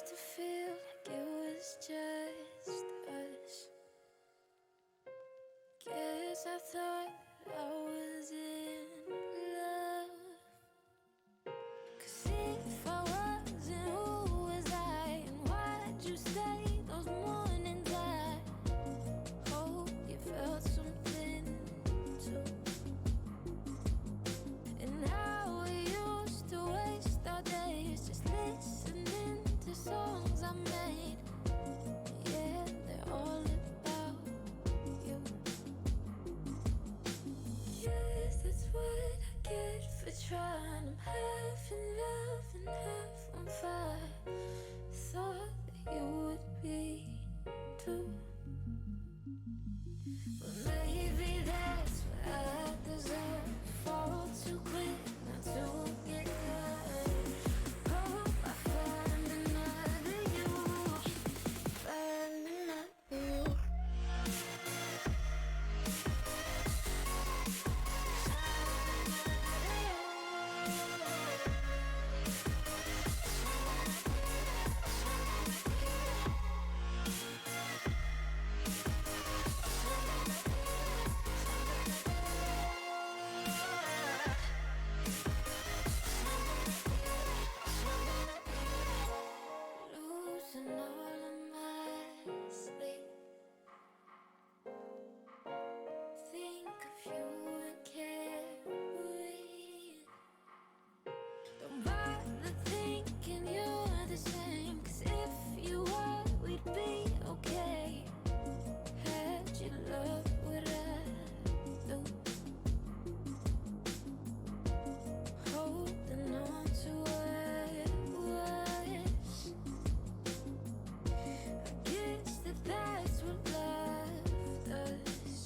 used to feel like it was just us. Guess I thought I was in love. 'Cause if I wasn't, who was I? And why'd you stay those mornings? I hope you felt something too. And how we used to waste our days just listening to songs I made. Yeah, they're all about you. Yes, that's what I get for trying. I'm half in love and half on fire. Thought that you would be too. But maybe that's what I deserve. Fall too quick, not to get hurt. Hope I find another you. Find another you. Losing all of my sleep. Think of you and can't breathe. Don't bother thinking you're the same. 'Cause if you were, we'd be okay. Had you loved what I do? Holding on to what was. I guess that's what love does.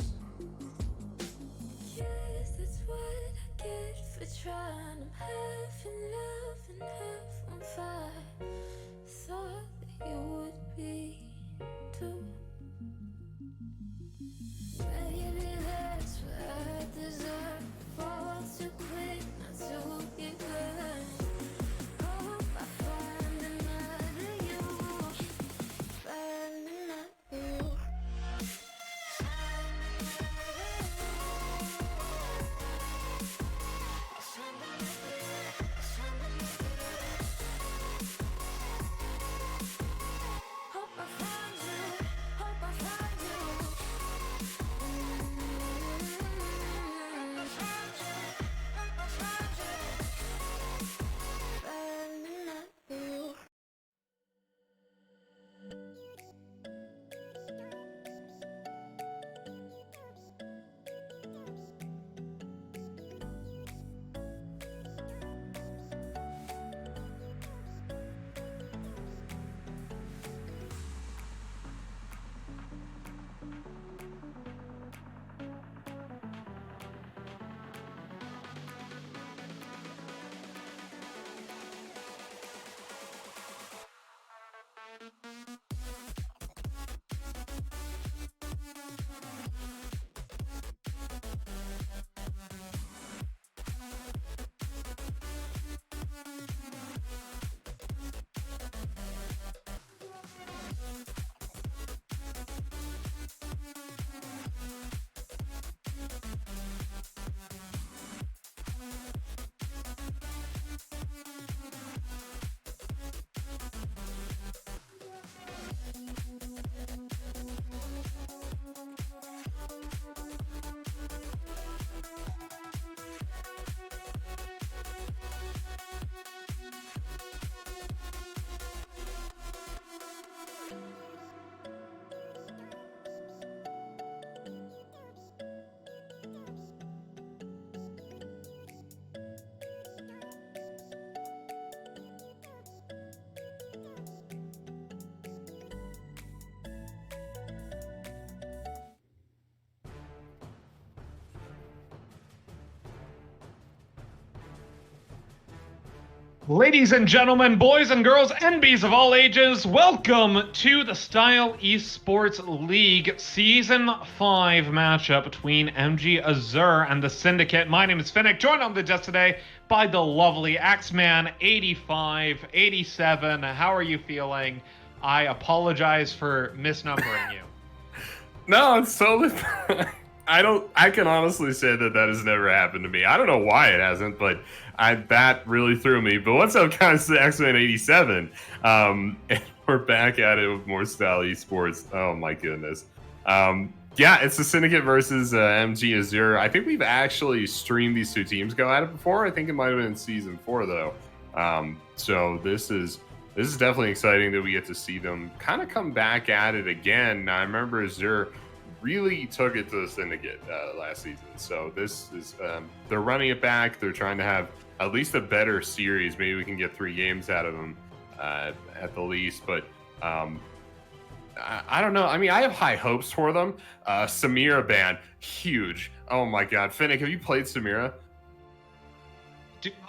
Yes, that's what I get for trying. I'm half in love and half on fire. Thought that you would be too. Maybe that's what I deserve. Fall too quick, not to get hurt. Hope I find another you. Find another you. Hope I find you. Hope I find you. Hope I find you. Hope I find you. Find another you. Ladies and gentlemen, boys and girls, NBs of all ages, welcome to the Style Esports League Season 5 matchup between MG Azure and the Syndicate. My name is Finnick, joined on the desk today by the lovely Axeman 85, 87. How are you feeling? I apologize for misnumbering you. No, it's totally fine. I can honestly say that has never happened to me. I don't know why it hasn't, but that really threw me. But what's up, guys? The X-Men 87. And we're back at it with more Style Esports. Oh my goodness. Yeah, it's the Syndicate versus MG Azure. I think we've actually streamed these two teams go at it before. I think it might have been in season 4 though. So this is definitely exciting that we get to see them kind of come back at it again. Now, I remember Azure really took it to the Syndicate last season. So this is they're running it back. They're trying to have at least a better series. Maybe we can get 3 games out of them at the least. But I don't know. I mean, I have high hopes for them. Samira ban, huge. Oh my God, Finnick, have you played Samira?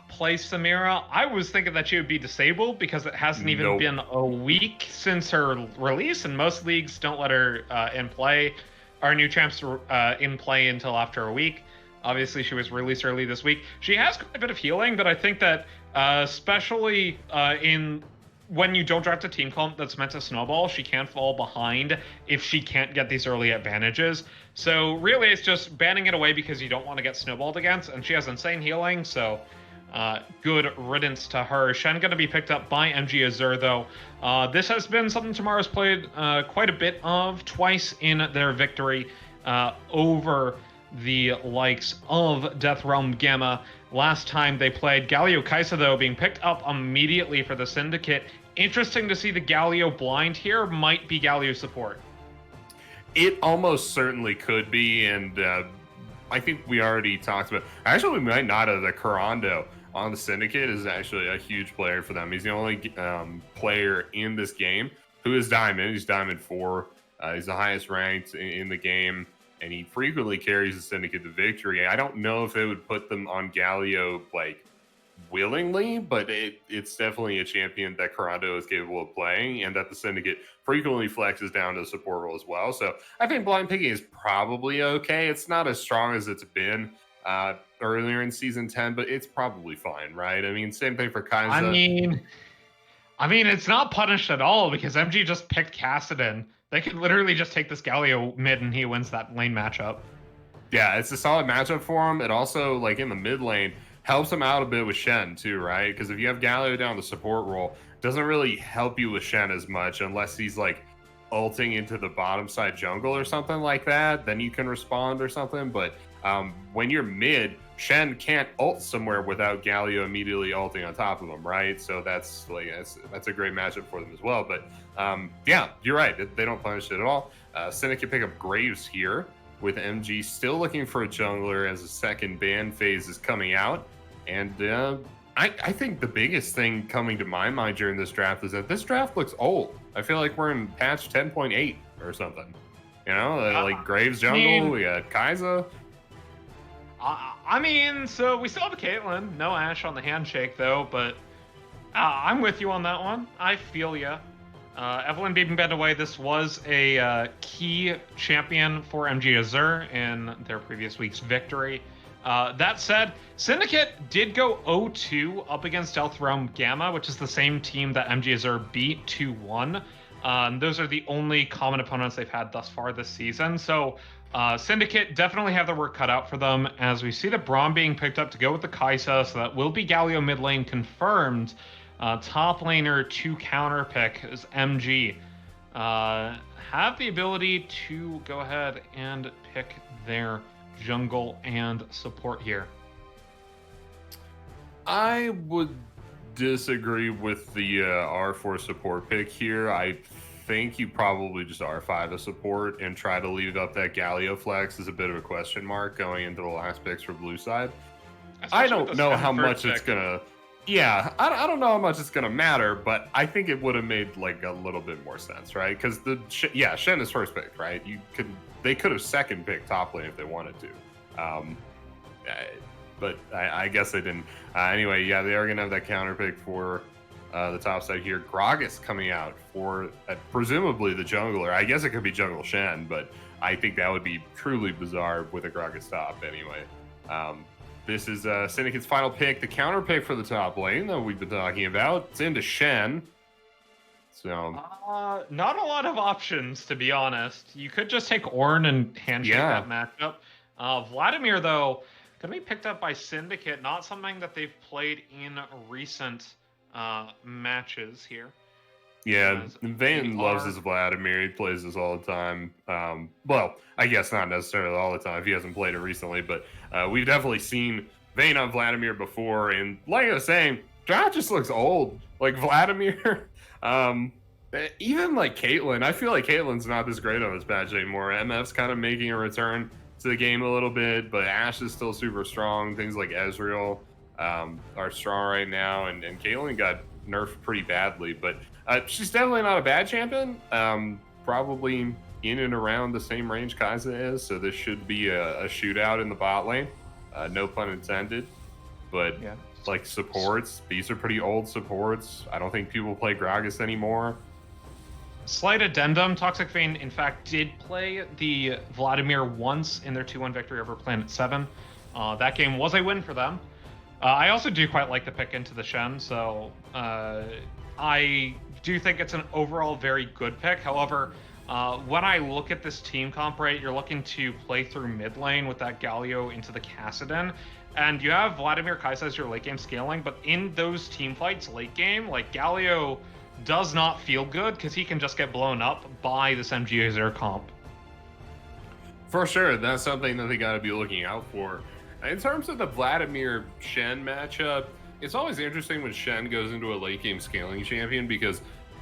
Play Samira. I was thinking that she would be disabled because it hasn't even been a week since her release, and most leagues don't let her in play. Our new champs in play until after a week. Obviously, she was released early this week. She has quite a bit of healing, but I think that especially in when you don't draft a team comp that's meant to snowball, she can fall behind if she can't get these early advantages. So really, it's just banning it away because you don't want to get snowballed against, and she has insane healing, so good riddance to her. Shen going to be picked up by MG Azure, though. This has been something Tomorrow's played quite a bit of, twice in their victory over the likes of Death Realm Gamma. Last time they played, Galio Kaisa, though, being picked up immediately for the Syndicate. Interesting to see the Galio blind here. Might be Galio support. It almost certainly could be, and I think we already talked about. Actually, we might not have. The Corando on the Syndicate is actually a huge player for them. He's the only player in this game who is Diamond. He's Diamond 4. He's the highest ranked in the game, and he frequently carries the Syndicate to victory. I don't know if it would put them on Galio like willingly, but it's definitely a champion that Corando is capable of playing, and that the Syndicate frequently flexes down to the support role as well. So I think blind picking is probably okay. It's not as strong as it's been earlier in season 10, but it's probably fine, right? I mean, same thing for Kaisa. I mean, it's not punished at all because MG just picked Kassadin. They could literally just take this Galio mid and he wins that lane matchup. Yeah, it's a solid matchup for him. It also, like in the mid lane, helps him out a bit with Shen too, right? Because if you have Galio down the support role, it doesn't really help you with Shen as much unless he's like ulting into the bottom side jungle or something like that. Then you can respond or something. But when you're mid, Shen can't ult somewhere without Galio immediately ulting on top of him, right? So that's a great matchup for them as well. But yeah, you're right. They don't punish it at all. Syndicate pick up Graves here with MG still looking for a jungler as the second ban phase is coming out. And I think the biggest thing coming to my mind during this draft is that this draft looks old. I feel like we're in patch 10.8 or something. You know, like Graves jungle, we got Kaisa. I mean, so we still have Caitlyn. No Ashe on the handshake, though, but I'm with you on that one. I feel ya. Evelyn being bent away, this was a key champion for MG Azure in their previous week's victory. That said, Syndicate did go 0-2 up against Death Realm Gamma, which is the same team that MG Azure beat 2-1. Those are the only common opponents they've had thus far this season. So Syndicate definitely have their work cut out for them, as we see the Braum being picked up to go with the Kaisa, so that will be Galio mid lane confirmed. Top laner to counter pick is MG. Have the ability to go ahead and pick their jungle and support here. I would disagree with the R4 support pick here. I think you probably just R5 a support and try to leave up that Galio flex is a bit of a question mark going into the last picks for blue side. I don't know how much it's gonna. Yeah, I don't know how much it's gonna matter, but I think it would have made like a little bit more sense, right? Because Shen is first pick, right? They could have second pick top lane if they wanted to, but I guess they didn't. Anyway, yeah, they are gonna have that counter pick for the top side here. Gragas coming out for presumably the jungler. I guess it could be jungle Shen, but I think that would be truly bizarre with a Gragas top anyway. This is Syndicate's final pick, the counter pick for the top lane that we've been talking about. It's into Shen. So not a lot of options, to be honest. You could just take Ornn and handshake that matchup. Vladimir, though, going to be picked up by Syndicate. Not something that they've played in recent matches here. Yeah, Vayne loves his Vladimir. He plays this all the time. Well, I guess not necessarily all the time if he hasn't played it recently, but we've definitely seen Vayne on Vladimir before. And like I was saying, Drought just looks old. Like Vladimir, even like Caitlyn, I feel like Caitlyn's not this great on this patch anymore. MF's kind of making a return to the game a little bit, but Ashe is still super strong. Things like Ezreal are strong right now, and Caitlyn got nerfed pretty badly, but she's definitely not a bad champion. Probably in and around the same range Kai'Sa is, so this should be a shootout in the bot lane. No pun intended. But yeah, like supports, these are pretty old supports. I don't think people play Gragas anymore. Slight addendum, Toxic Vayne, in fact, did play the Vladimir once in their 2-1 victory over Planet 7. That game was a win for them. I also do quite like the pick into the Shen, so I do think it's an overall very good pick. However, when I look at this team comp, right, you're looking to play through mid lane with that Galio into the Kassadin, and you have Vladimir Kai'Sa as your late game scaling, but in those team fights late game, like Galio does not feel good because he can just get blown up by this MG Azure comp. For sure, that's something that they got to be looking out for. In terms of the Vladimir Shen matchup, it's always interesting when Shen goes into a late game scaling champion because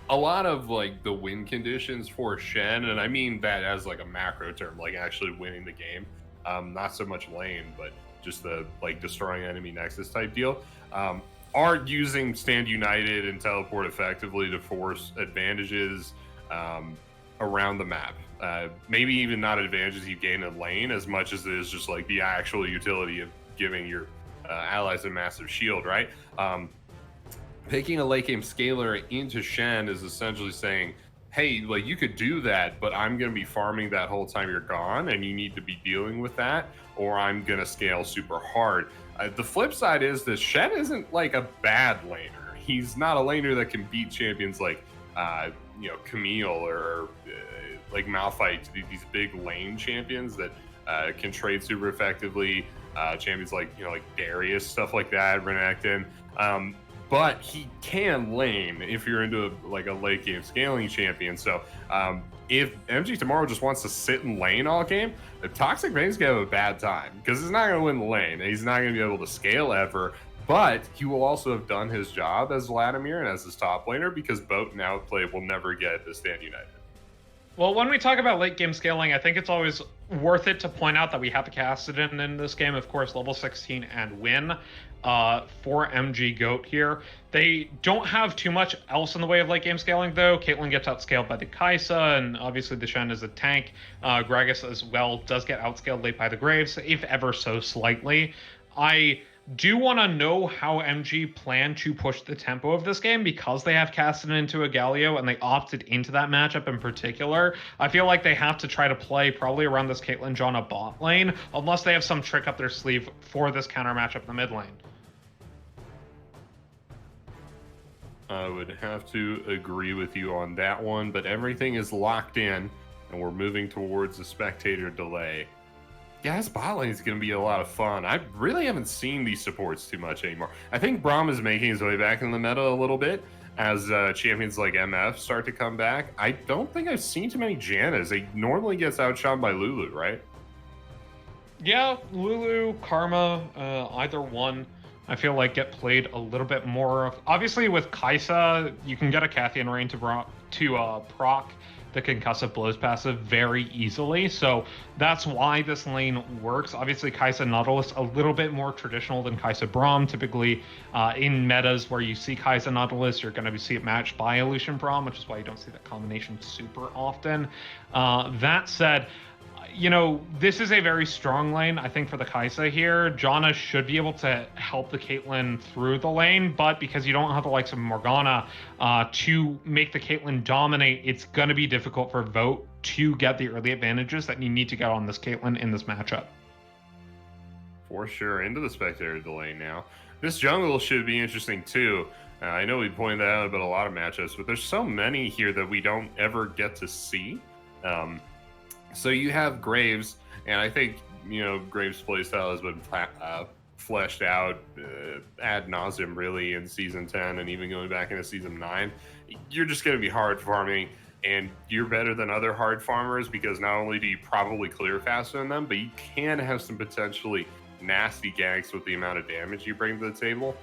a lot of like the win conditions for Shen, and I mean that as like a macro term, like actually winning the game, not so much lane, but just the like destroying enemy nexus type deal, are using Stand United and teleport effectively to force advantages around the map. Maybe even not advantages you gain in lane as much as it is just like the actual utility of giving your allies a massive shield, right? Picking a late game scaler into Shen is essentially saying, hey, like you could do that, but I'm going to be farming that whole time you're gone and you need to be dealing with that, or I'm going to scale super hard. The flip side is that Shen isn't like a bad laner. He's not a laner that can beat champions like Camille or like Malphite, these big lane champions that can trade super effectively. Champions like Darius, stuff like that, Renekton. But he can lane if you're into a late game scaling champion. So if MG tomorrow just wants to sit and lane all game, the Toxic Vayne's gonna have a bad time because he's not gonna win the lane. He's not gonna be able to scale ever. But he will also have done his job as Vladimir and as his top laner because both and outplay will never get the Stand United. Well, when we talk about late game scaling, I think it's always worth it to point out that we have a Kassadin in this game, of course, level 16 and win for MG Goat here. They don't have too much else in the way of late game scaling, though. Caitlyn gets outscaled by the Kai'Sa, and obviously the Shen is a tank. Gragas as well does get outscaled late by the Graves, if ever so slightly. I do want to know how MG plan to push the tempo of this game because they have Kassadin into a Galio and they opted into that matchup in particular. I feel like they have to try to play probably around this Caitlyn Janna bot lane unless they have some trick up their sleeve for this counter matchup in the mid lane. I would have to agree with you on that one, but everything is locked in and we're moving towards a spectator delay. Yeah, this bot lane is going to be a lot of fun. I really haven't seen these supports too much anymore. I think Braum is making his way back in the meta a little bit as champions like MF start to come back. I don't think I've seen too many Jannas. He normally gets outshone by Lulu, right? Yeah, Lulu, Karma, either one, I feel like get played a little bit more. Obviously, with Kai'Sa, you can get a Cathian Rain to proc the concussive blows passive very easily, so that's why this lane works. Obviously, Kai'Sa Nautilus a little bit more traditional than Kai'Sa Braum. Typically, in metas where you see Kai'Sa Nautilus, you're going to see it matched by Lucian Braum, which is why you don't see that combination super often. That said, this is a very strong lane, I think, for the Kai'Sa here. Janna should be able to help the Caitlyn through the lane, but because you don't have the likes of Morgana to make the Caitlyn dominate, it's going to be difficult for Vote to get the early advantages that you need to get on this Caitlyn in this matchup. For sure, into the spectator delay now. This jungle should be interesting too. I know we pointed that out about a lot of matchups, but there's so many here that we don't ever get to see. So you have Graves, and I think, Graves' playstyle has been fleshed out ad nauseum really in Season 10 and even going back into Season 9. You're just going to be hard farming, and you're better than other hard farmers because not only do you probably clear faster than them, but you can have some potentially nasty ganks with the amount of damage you bring to the table.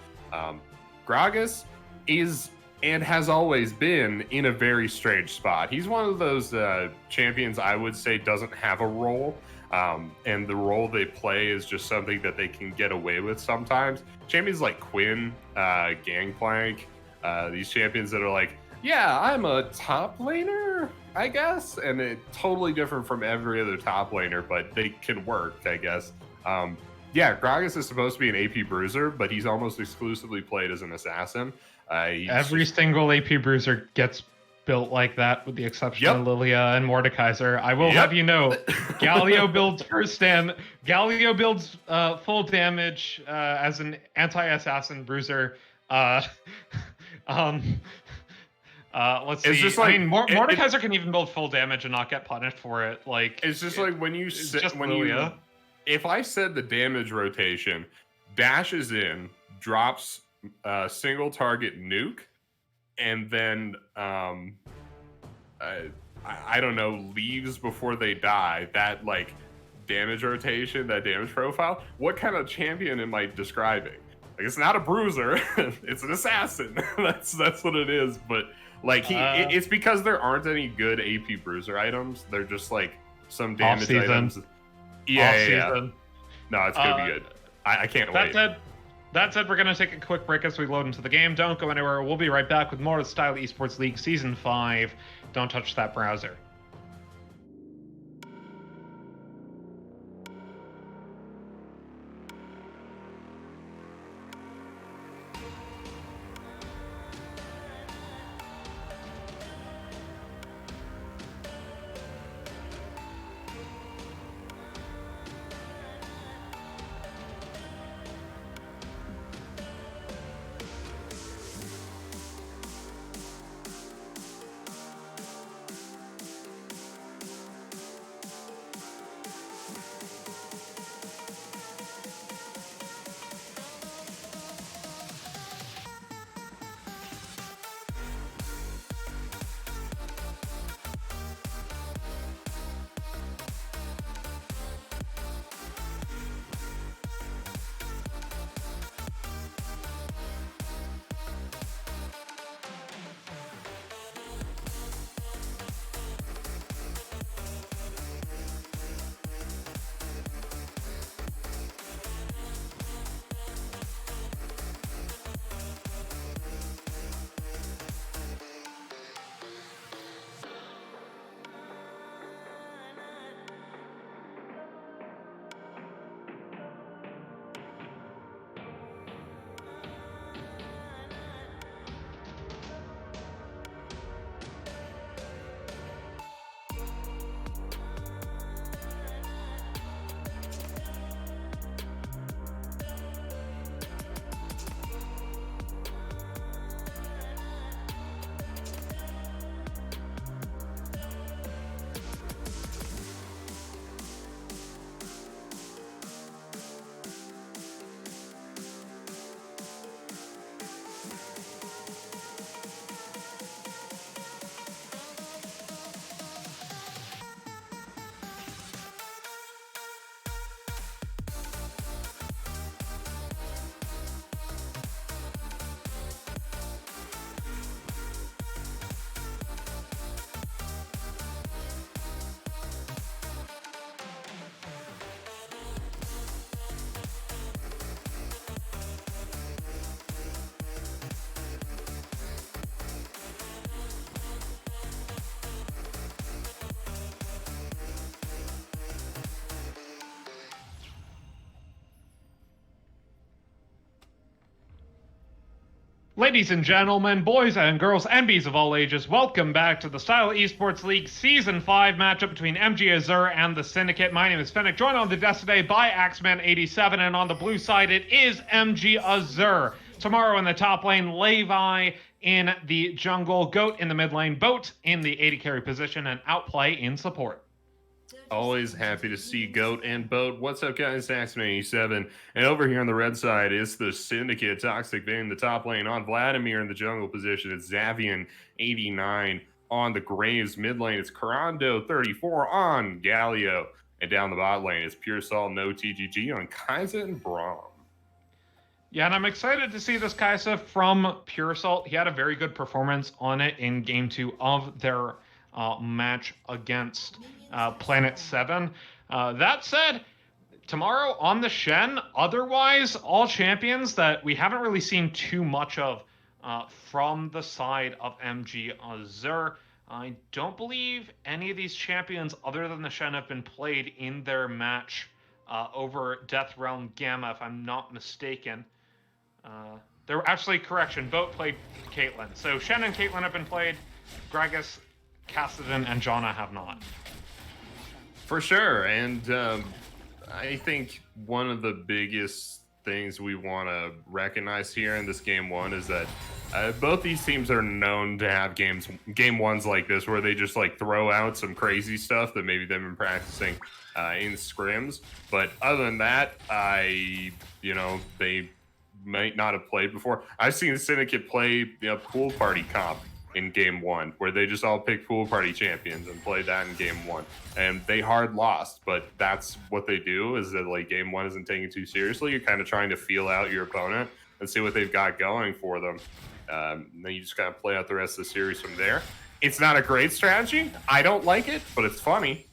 Gragas is and has always been in a very strange spot. He's one of those champions I would say doesn't have a role, and the role they play is just something that they can get away with sometimes. Champions like Quinn, Gangplank, these champions that are like, yeah, I'm a top laner, I guess, and it's totally different from every other top laner, but they can work, I guess. Yeah, Gragas is supposed to be an AP bruiser, but he's almost exclusively played as an assassin. Every single AP bruiser gets built like that, with the exception of Lilia and Mordekaiser. I will have you know, Galio builds Galio builds full damage as an anti-assassin bruiser. Let's see. It's just like, Mordekaiser can even build full damage and not get punished for it. Like, it's just like when you Lilia. If I said the damage rotation, dashes in, drops single target nuke, and then I don't know, leaves before they die, that like damage rotation, that damage profile, what kind of champion am I describing? Like, it's not a bruiser, it's an assassin. that's what it is. But like it's because there aren't any good AP bruiser items. They're just like some damage items. Yeah. No, it's gonna be good. I can't wait. That said, we're gonna take a quick break as we load into the game. Don't go anywhere. We'll be right back with more of Style Esports League Season 5. Don't touch that browser. Ladies and gentlemen, boys and girls, and bees of all ages, welcome back to the Style Esports League Season 5 matchup between MG Azure and the Syndicate. My name is Fennec, joined on the desk today by Axeman87, and on the blue side it is MG Azure. Tomorrow in the top lane, Levi in the jungle, Goat in the mid lane, Boat in the AD carry position, and Outplay in support. Always happy to see Goat and Boat. What's up, guys? Axeman87. And over here on the red side is the Syndicate. Toxic Vein, the top lane on Vladimir in the jungle position. It's Xavian89 on the Graves mid lane. It's Corando34 on Galio. And down the bot lane is Pure Salt, no TGG on Kai'Sa and Braum. Yeah, and I'm excited to see this Kai'Sa from Pure Salt. He had a very good performance on it in Game 2 of their match against Planet 7. That said, tomorrow on the Shen, otherwise, all champions that we haven't really seen too much of from the side of MG Azure. I don't believe any of these champions, other than the Shen, have been played in their match over Death Realm Gamma, if I'm not mistaken. There were actually, correction, Boat played Caitlyn. So Shen and Caitlyn have been played. Gragas, Kassadin, and Janna have not. For sure, and I think one of the biggest things we want to recognize here in this Game 1 is that both these teams are known to have Game 1s like this, where they just like throw out some crazy stuff that maybe they've been practicing in scrims. But other than that, they might not have played before. I've seen the Syndicate play pool party comp in Game 1, where they just all picked pool party champions and played that in Game 1, and they hard lost. But that's what they do, is that like Game 1 isn't taken too seriously. You're kind of trying to feel out your opponent and see what they've got going for them. Then you just kind of play out the rest of the series from there. It's not a great strategy. I don't like it, but it's funny.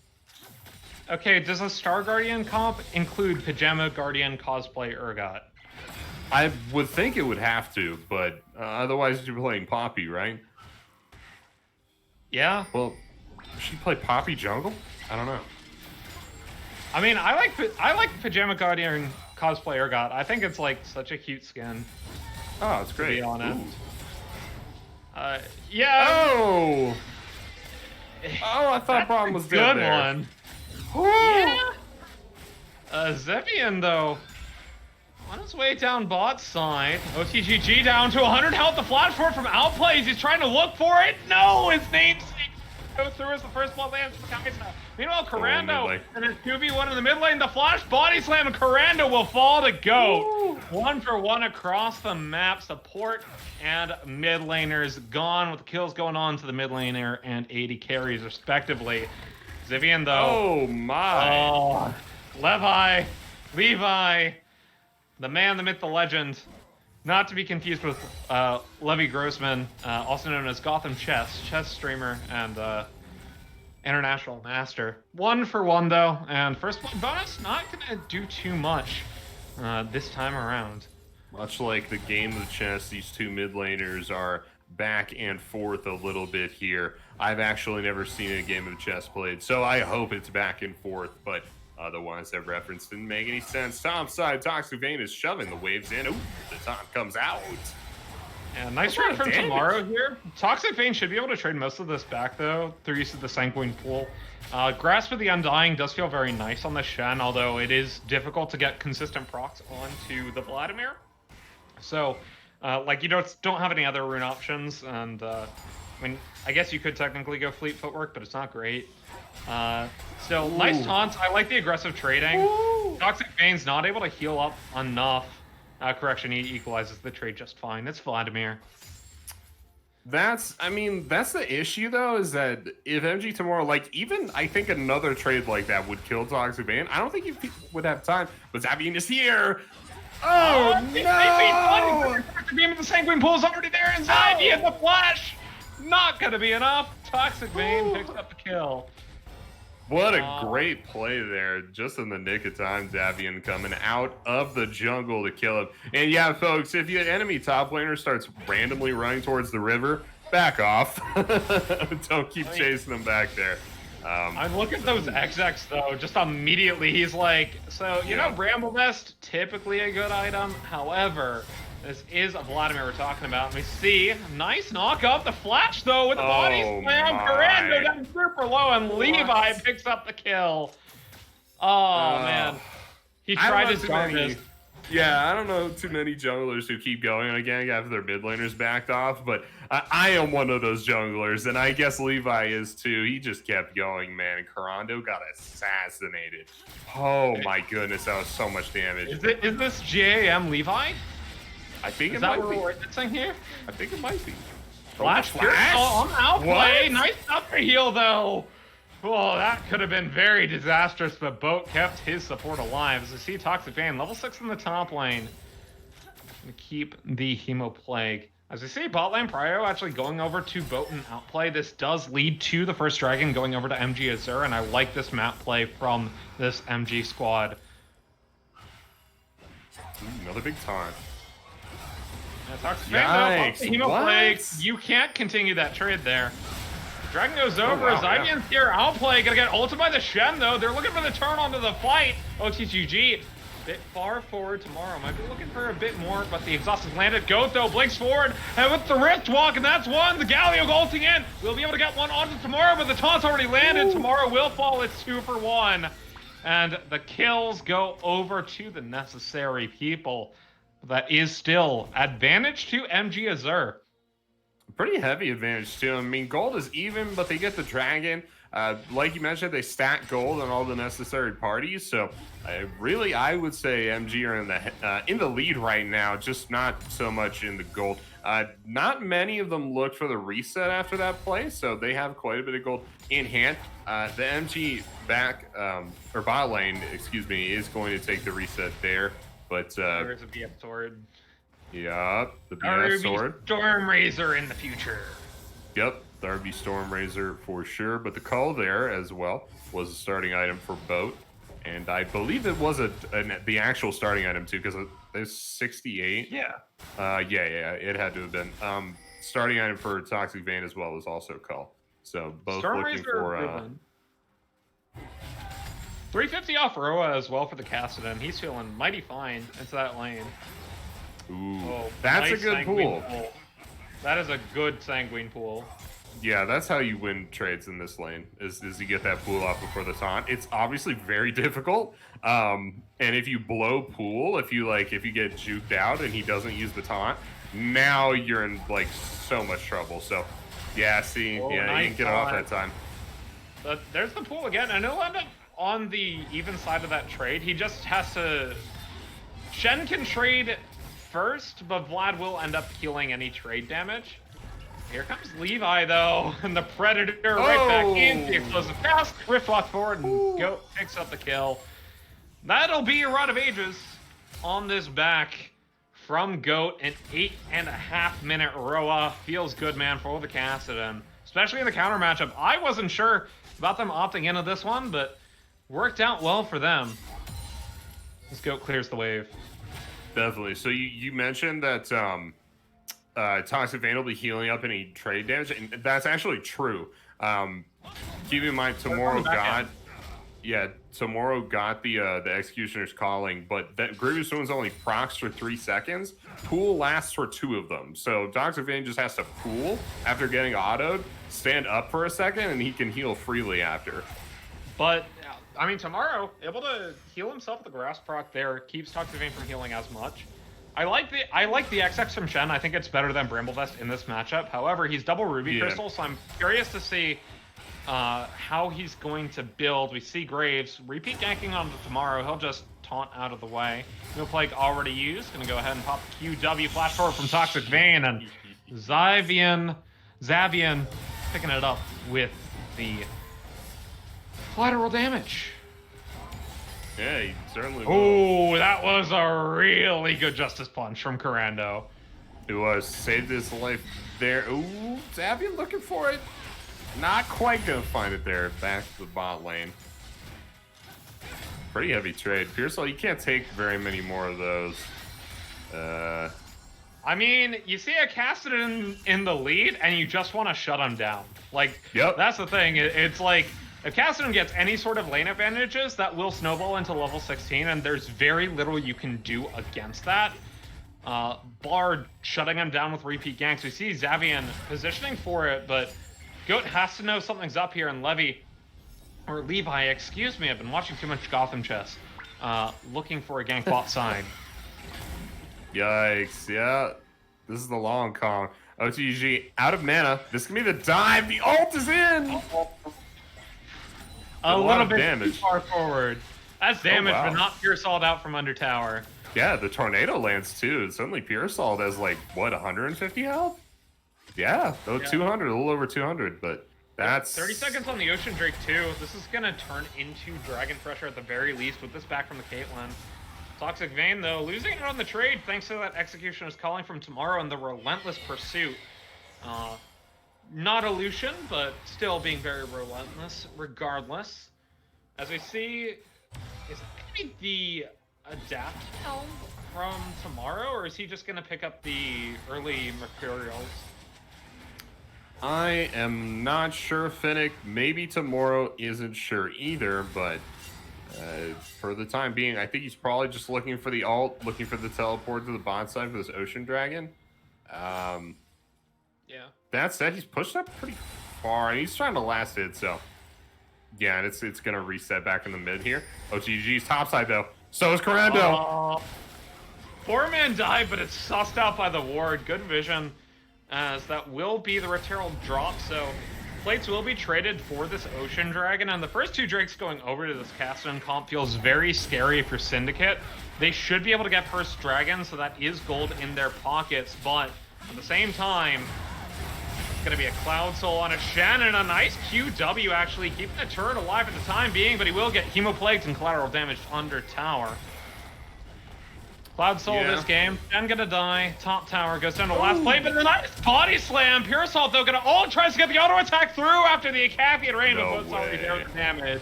Okay, does a Star Guardian comp include Pajama Guardian cosplay Urgot? I would think it would have to, but otherwise you're playing Poppy, right? Yeah. Well, does she play Poppy jungle? I don't know. I mean, I like Pajama Guardian cosplay Urgot. I think it's like such a cute skin. Oh, it's great. To be honest. Yeah. Oh, I thought Braum was dead there. Good one. Yeah. Xavian though, on his way down bot side. OTGG down to 100 health. The flash forward from Outplays. He's trying to look for it. No, his namesake goes through as the first blood lands for Kai'Sa. Meanwhile, Corando and his 2v1 in the mid lane. The flash body slam, and Corando will fall to Goat. 1-for-1 across the map. Support and mid laners gone, with the kills going on to the mid laner and AD carries respectively. Xavian though. Oh my. Oh, Levi. The man, the myth, the legend. Not to be confused with Levi Grossman, also known as Gotham chess streamer and international master. 1-for-1 though, and first blood bonus not gonna do too much this time around. Much like the game of chess, these two mid laners are back and forth a little bit here. I've actually never seen a game of chess played, so I hope it's back and forth, but otherwise, that reference didn't make any sense. Top side, Toxic Vein is shoving the waves in. Ooh, the top comes out. And nice trade from Tomorrow here. Toxic Vein should be able to trade most of this back, though, through use of the Sanguine Pool. Grasp of the Undying does feel very nice on the Shen, although it is difficult to get consistent procs onto the Vladimir. So, you don't have any other rune options, and I mean, I guess you could technically go Fleet Footwork, but it's not great. Still, nice taunts. I like the aggressive trading. Ooh. Toxic Vein's not able to heal up enough. Correction, he equalizes the trade just fine. It's Vladimir. That's the issue though, is that if MG tomorrow, I think another trade like that would kill Toxic Vein. I don't think you would have time, but Xavian is here. Oh, no! The beam of the Sanguine Pool is already there, and Xavian, the flash! Not gonna be enough. Toxic Vein picks up the kill. What a great play there, just in the nick of time. Xavian coming out of the jungle to kill him. And yeah, folks, if your enemy top laner starts randomly running towards the river, back off. Don't keep chasing them back there. I look at those XX though, just immediately he's like, so, Bramble Nest, typically a good item. However, This is Vladimir we're talking about. We see nice knock up the flash though with the body slam. Corando down super low, and Levi picks up the kill. Oh man, he tried his darndest. Yeah, I don't know too many junglers who keep going again after their mid laners backed off, but I am one of those junglers, and I guess Levi is too. He just kept going, man, and Corando got assassinated. Oh my goodness, that was so much damage. Is this JAM Levi? I think is it that might what be. we're witnessing here? I think it might be. Flash on outplay. Nice upper heal though. Oh, that could have been very disastrous, but Boat kept his support alive. As we see Toxic Vayne, level 6 in the top lane. Gonna keep the Hemo Plague. As we see bot lane Prio actually going over to Boat and outplay. This does lead to the first dragon going over to MG Azure, and I like this map play from this MG squad. Another big taunt. Toxic Vayne though, Hemo Plague. You can't continue that trade there. Dragon goes over, Zyvian's here, outplay, gonna get ulted by the Shen though. They're looking for the turn onto the fight. OTGG, bit far forward tomorrow. Might be looking for a bit more, but the exhaust has landed. Goat though, blinks forward, and with the Rift Walk, and that's one. The Galio ulting in. We'll be able to get one onto tomorrow, but the taunt's already landed. Tomorrow will fall, it's 2 for 1. And the kills go over to the necessary people. That is still advantage to MG Azure. Pretty heavy advantage too. I mean, gold is even, but they get the dragon. Like you mentioned, they stack gold on all the necessary parties. So, really, I would say MG are in the lead right now, just not so much in the gold. Not many of them looked for the reset after that play, so they have quite a bit of gold in hand. The MG back or bot lane, excuse me, is going to take the reset there. But there's a BF sword. Yep, the BF sword. Storm Razor in the future. Yep, there would be Storm Razor for sure. But the cull there as well was a starting item for Boat. And I believe it was the actual starting item too, because there's 68. Yeah. Yeah, it had to have been. Starting item for Toxic Vayne as well was also cull. So both Storm looking Razor for 350 off Roa as well for the Kassadin. He's feeling mighty fine into that lane. Ooh, that's nice, a good pool. That is a good Sanguine pool. Yeah, that's how you win trades in this lane, is you get that pool off before the taunt. It's obviously very difficult. And if you blow pool, if you get juked out and he doesn't use the taunt, now you're in like so much trouble. So yeah, see, nice, you didn't get it off that time. But there's the pool again, and he'll end up on the even side of that trade. He just has to... Shen can trade first, but Vlad will end up healing any trade damage. Here comes Levi, though, and the Predator right back in. The explosive pass, Rift Walk forward, and Goat picks up the kill. That'll be your Rod of Ages on this back from Goat. An 8.5 minute Roa. Feels good, man, for the Kassadin, especially in the counter matchup. I wasn't sure about them opting into this one, but worked out well for them. This Goat clears the wave. Definitely. So you mentioned that Toxic Vayne will be healing up any trade damage, and that's actually true. Keep in mind, Tomorrow got the Executioner's Calling, but that Grievous Wounds only procs for 3 seconds. Pool lasts for 2 of them. So Toxic Vayne just has to pool after getting autoed, stand up for a second, and he can heal freely after. But I mean, Tomorrow able to heal himself with the grass proc there, keeps Toxic Vayne from healing as much. I like the XX from Shen. I think it's better than Bramblevest in this matchup. However, he's double Ruby Crystal, so I'm curious to see how he's going to build. We see Graves repeat ganking on Tomorrow. He'll just taunt out of the way. No Plague already used. Gonna go ahead and pop the QW flash forward from Toxic Vayne, and Zyvian picking it up with the collateral damage. Yeah, he certainly will. Oh, that was a really good Justice Punch from Corando. It was. Saved his life there. Ooh, Zavian looking for it. Not quite gonna find it there. Back to the bot lane. Pretty heavy trade. Pearsall, you can't take very many more of those. I mean, you see a Kassadin in the lead, and you just want to shut him down. Like, that's the thing. It's like, if Kassadin gets any sort of lane advantages, that will snowball into level 16, and there's very little you can do against that. Bard shutting him down with repeat ganks. We see Xavian positioning for it, but Goat has to know something's up here, and Levi, excuse me, I've been watching too much Gotham Chess. Looking for a gank bot side. Yikes, yeah. This is the long Kong. OTG out of mana. This can be the dive. The ult is in! A little bit damage. too far forward. That's damage, wow. but not Pure Salt out from under tower. Yeah, the tornado lands too. Suddenly Pure Salt has like, what, 150 health? Yeah, though 200, a little over 200, but that's... 30 seconds on the Ocean Drake too. This is going to turn into Dragon Pressure at the very least with this back from the Caitlyn. Toxic Vein, though, losing it on the trade thanks to that Execution is calling from tomorrow and the Relentless Pursuit. Not Illusion, but still being very relentless regardless. As we see, is it going to be the Adapt Helm from tomorrow, or is he just going to pick up the early Mercurials? I am not sure, Finnick. Maybe tomorrow isn't sure either, but for the time being, I think he's probably just looking for the ult, looking for the teleport to the bot side for this Ocean Dragon. Yeah. That said, he's pushed up pretty far, and he's trying to last hit, so... Yeah, and it's going to reset back in the mid here. OTG's topside, though. So is Corando. Four-man dive, but it's sussed out by the ward. Good vision, as that will be the Reteral drop, so... Plates will be traded for this Ocean Dragon, and the first two Drakes going over to this Caston comp feels very scary for Syndicate. They should be able to get first Dragon, so that is gold in their pockets, but at the same time, it's going to be a Cloud Soul on a Shen, and a nice QW actually, keeping the turret alive at the time being, but he will get Hemoplagued and collateral damage under tower. Cloud Soul this game. Shen gonna die. Top tower goes down to last play, but the nice body slam. Pure Salt though gonna ult, tries to get the auto attack through after the Acapian Rain, but Boat's already there with the damage.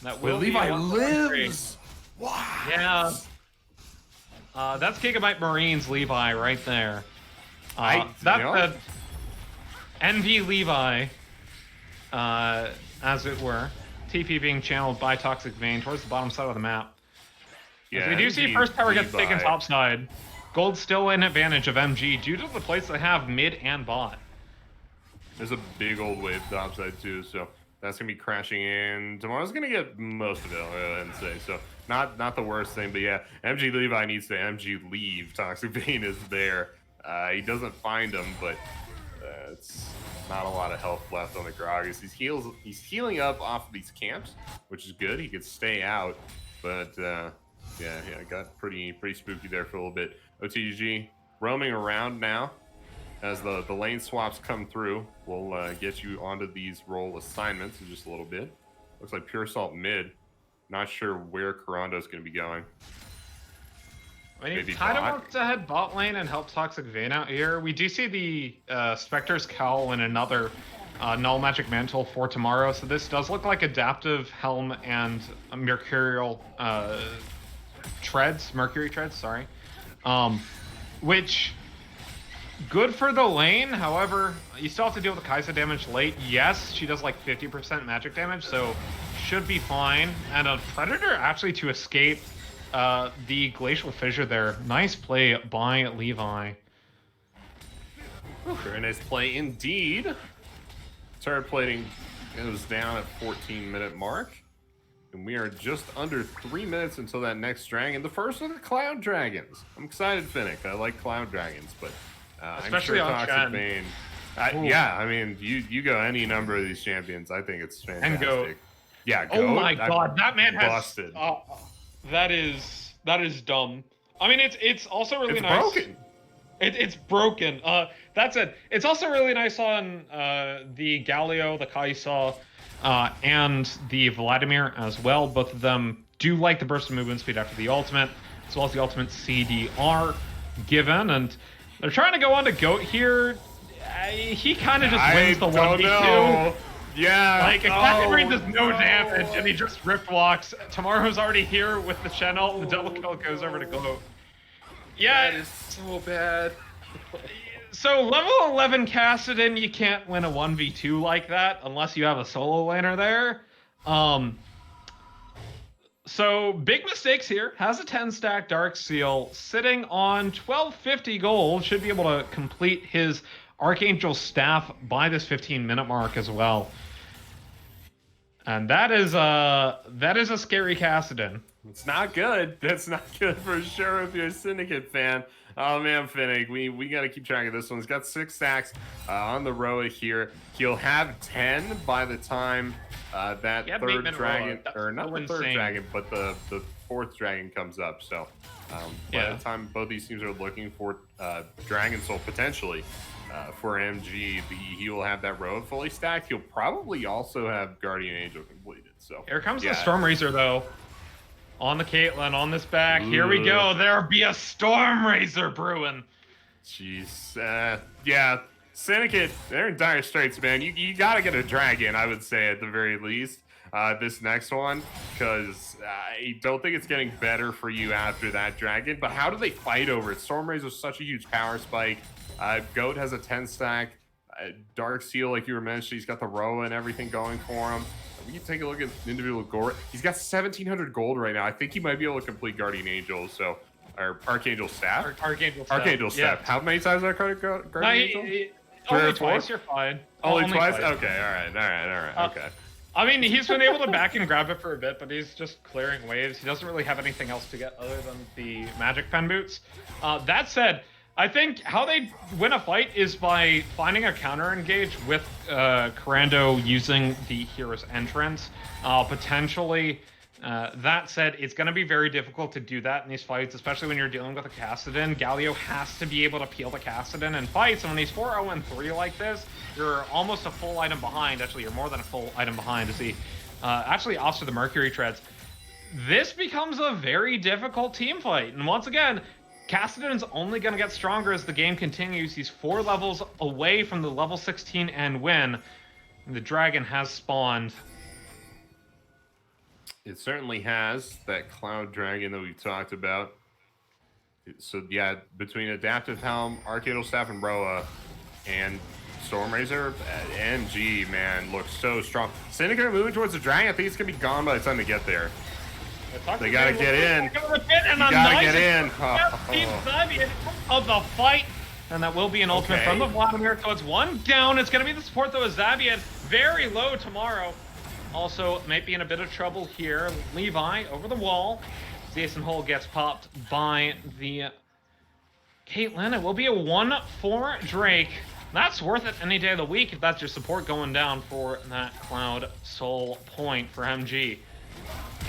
That will be Levi lives. Wow. Yeah. That's Gigabyte Marines Levi right there. That's the NV Levi, as it were. TP being channeled by Toxic Vein towards the bottom side of the map. Yeah, we do see first tower gets taken topside. Gold's still in advantage of MG due to the plates they have mid and bot. There's a big old wave topside too, so that's gonna be crashing in. Tomorrow's gonna get most of it, I'll go ahead and say. So not the worst thing, but yeah, MG Levi needs to MG leave. Toxic Vein is there. He doesn't find him, but it's not a lot of health left on the Gragas. He's healing up off of these camps, which is good. He could stay out, but yeah, got pretty spooky there for a little bit. OTG roaming around now as the lane swaps come through. We'll get you onto these role assignments in just a little bit. Looks like Pure Salt mid. Not sure where Corando's going to be going. I mean, he kind of wants to head bot lane and help Toxic Vein out here. We do see the Spectre's Cowl and another Null Magic Mantle for tomorrow, so this does look like Adaptive Helm and Mercurial Mercury Treads, sorry. Which, good for the lane, however, you still have to deal with the Kai'Sa damage late. Yes, she does like 50% magic damage, so should be fine. And a Predator actually to escape the Glacial Fissure there. Nice play by Levi. Very nice play indeed. Turret plating goes down at 14-minute mark. And we are just under 3 minutes until that next dragon. The first of the Cloud Dragons. I'm excited, Finnick. I like Cloud Dragons, but especially I'm sure on Toxic Vein. Yeah, I mean, you go any number of these champions. I think it's fantastic. And go. Yeah, go. Oh my god, that man has busted. That is dumb. I mean, it's also really nice. Broken. It's broken. That's it. It's also really nice on the Galio, the Kai'Sa, and the Vladimir as well. Both of them do like the burst of movement speed after the ultimate, as well as the ultimate CDR given. And they're trying to go on to GOAT here. He kind of just wins the 1v2. Yeah. Like, Acapian does no damage, and he just rift walks. Tomorrow's already here with the channel. The double kill goes over to GOAT. Yeah. That is so bad. So level 11 Cassidon, you can't win a 1v2 like that unless you have a solo laner there. So big mistakes here. Has a 10-stack Dark Seal sitting on 1250 gold. Should be able to complete his Archangel Staff by this 15-minute mark as well. And that is a scary Kassadin. It's not good. That's not good for sure if you're a Syndicate fan. Oh man, Finnick, we got to keep track of this one. He's got 6 stacks on the Roa here. He'll have 10 by the time that third dragon, or not the third dragon, but the fourth dragon comes up. So by the time both these teams are looking for Dragon Soul potentially for MG, he will have that Roa fully stacked. He'll probably also have Guardian Angel completed. So here comes the Storm Razor though. On the Caitlyn, on this back. Ooh. Here we go. There'll be a Storm Razor brewing. Jeez. Yeah, Syndicate, they're in dire straits, man. You got to get a dragon, I would say, at the very least. This next one, because I don't think it's getting better for you after that dragon. But how do they fight over it? Storm Razor's such a huge power spike. Goat has a 10-stack. Dark Seal, like you were mentioning, he's got the Roa and everything going for him. We can take a look at individual gold. He's got 1,700 gold right now. I think he might be able to complete Guardian Angel, or Archangel Staff. Archangel Staff. How many times are Guardian Angel? Only twice. You're fine. Only twice? Okay. All right. Okay. I mean, he's been able to back and grab it for a bit, but he's just clearing waves. He doesn't really have anything else to get other than the magic pen boots. That said, I think how they win a fight is by finding a counter engage with Corando using the hero's entrance. Potentially, that said, it's going to be very difficult to do that in these fights, especially when you're dealing with a Kassadin. Galio has to be able to peel the Kassadin in fights, and when he's 4-0-3 like this, you're almost a full item behind. Actually, you're more than a full item behind as he actually offs to the Mercury Treads. This becomes a very difficult team fight, and once again, Kassadin's only going to get stronger as the game continues. He's 4 levels away from the level 16 and win. And the dragon has spawned. It certainly has, that Cloud Dragon that we talked about. So yeah, between Adaptive Helm, Archangel Staff, and Roa, and Storm Razor, MG, man, looks so strong. Syndicate moving towards the dragon. I think it's going to be gone by the time they get there. They gotta get in. You gotta get in. Of the fight, and that will be an ultimate from the Vladimir. So it's 1 down. It's gonna be the support though. As Zabian very low tomorrow. Also might be in a bit of trouble here. Levi over the wall. Jason Hole gets popped by the Caitlyn. It will be a 1-4 Drake. That's worth it any day of the week if that's your support going down for that Cloud Soul point for MG.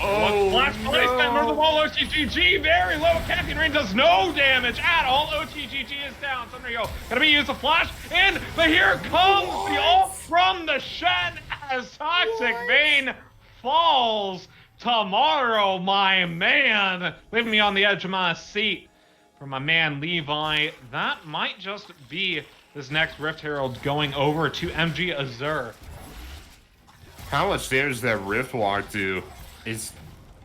Oh, last placement over the wall, OTGG, very low. Caffeine Rain does no damage at all. OTGG is down. So there you go. Gonna be used a flash in, but here comes the ult from the Shen as Toxic Vein falls tomorrow, my man. Leaving me on the edge of my seat for my man Levi. That might just be this next Rift Herald going over to MG Azure. How much damage does that Rift Walk do? It's,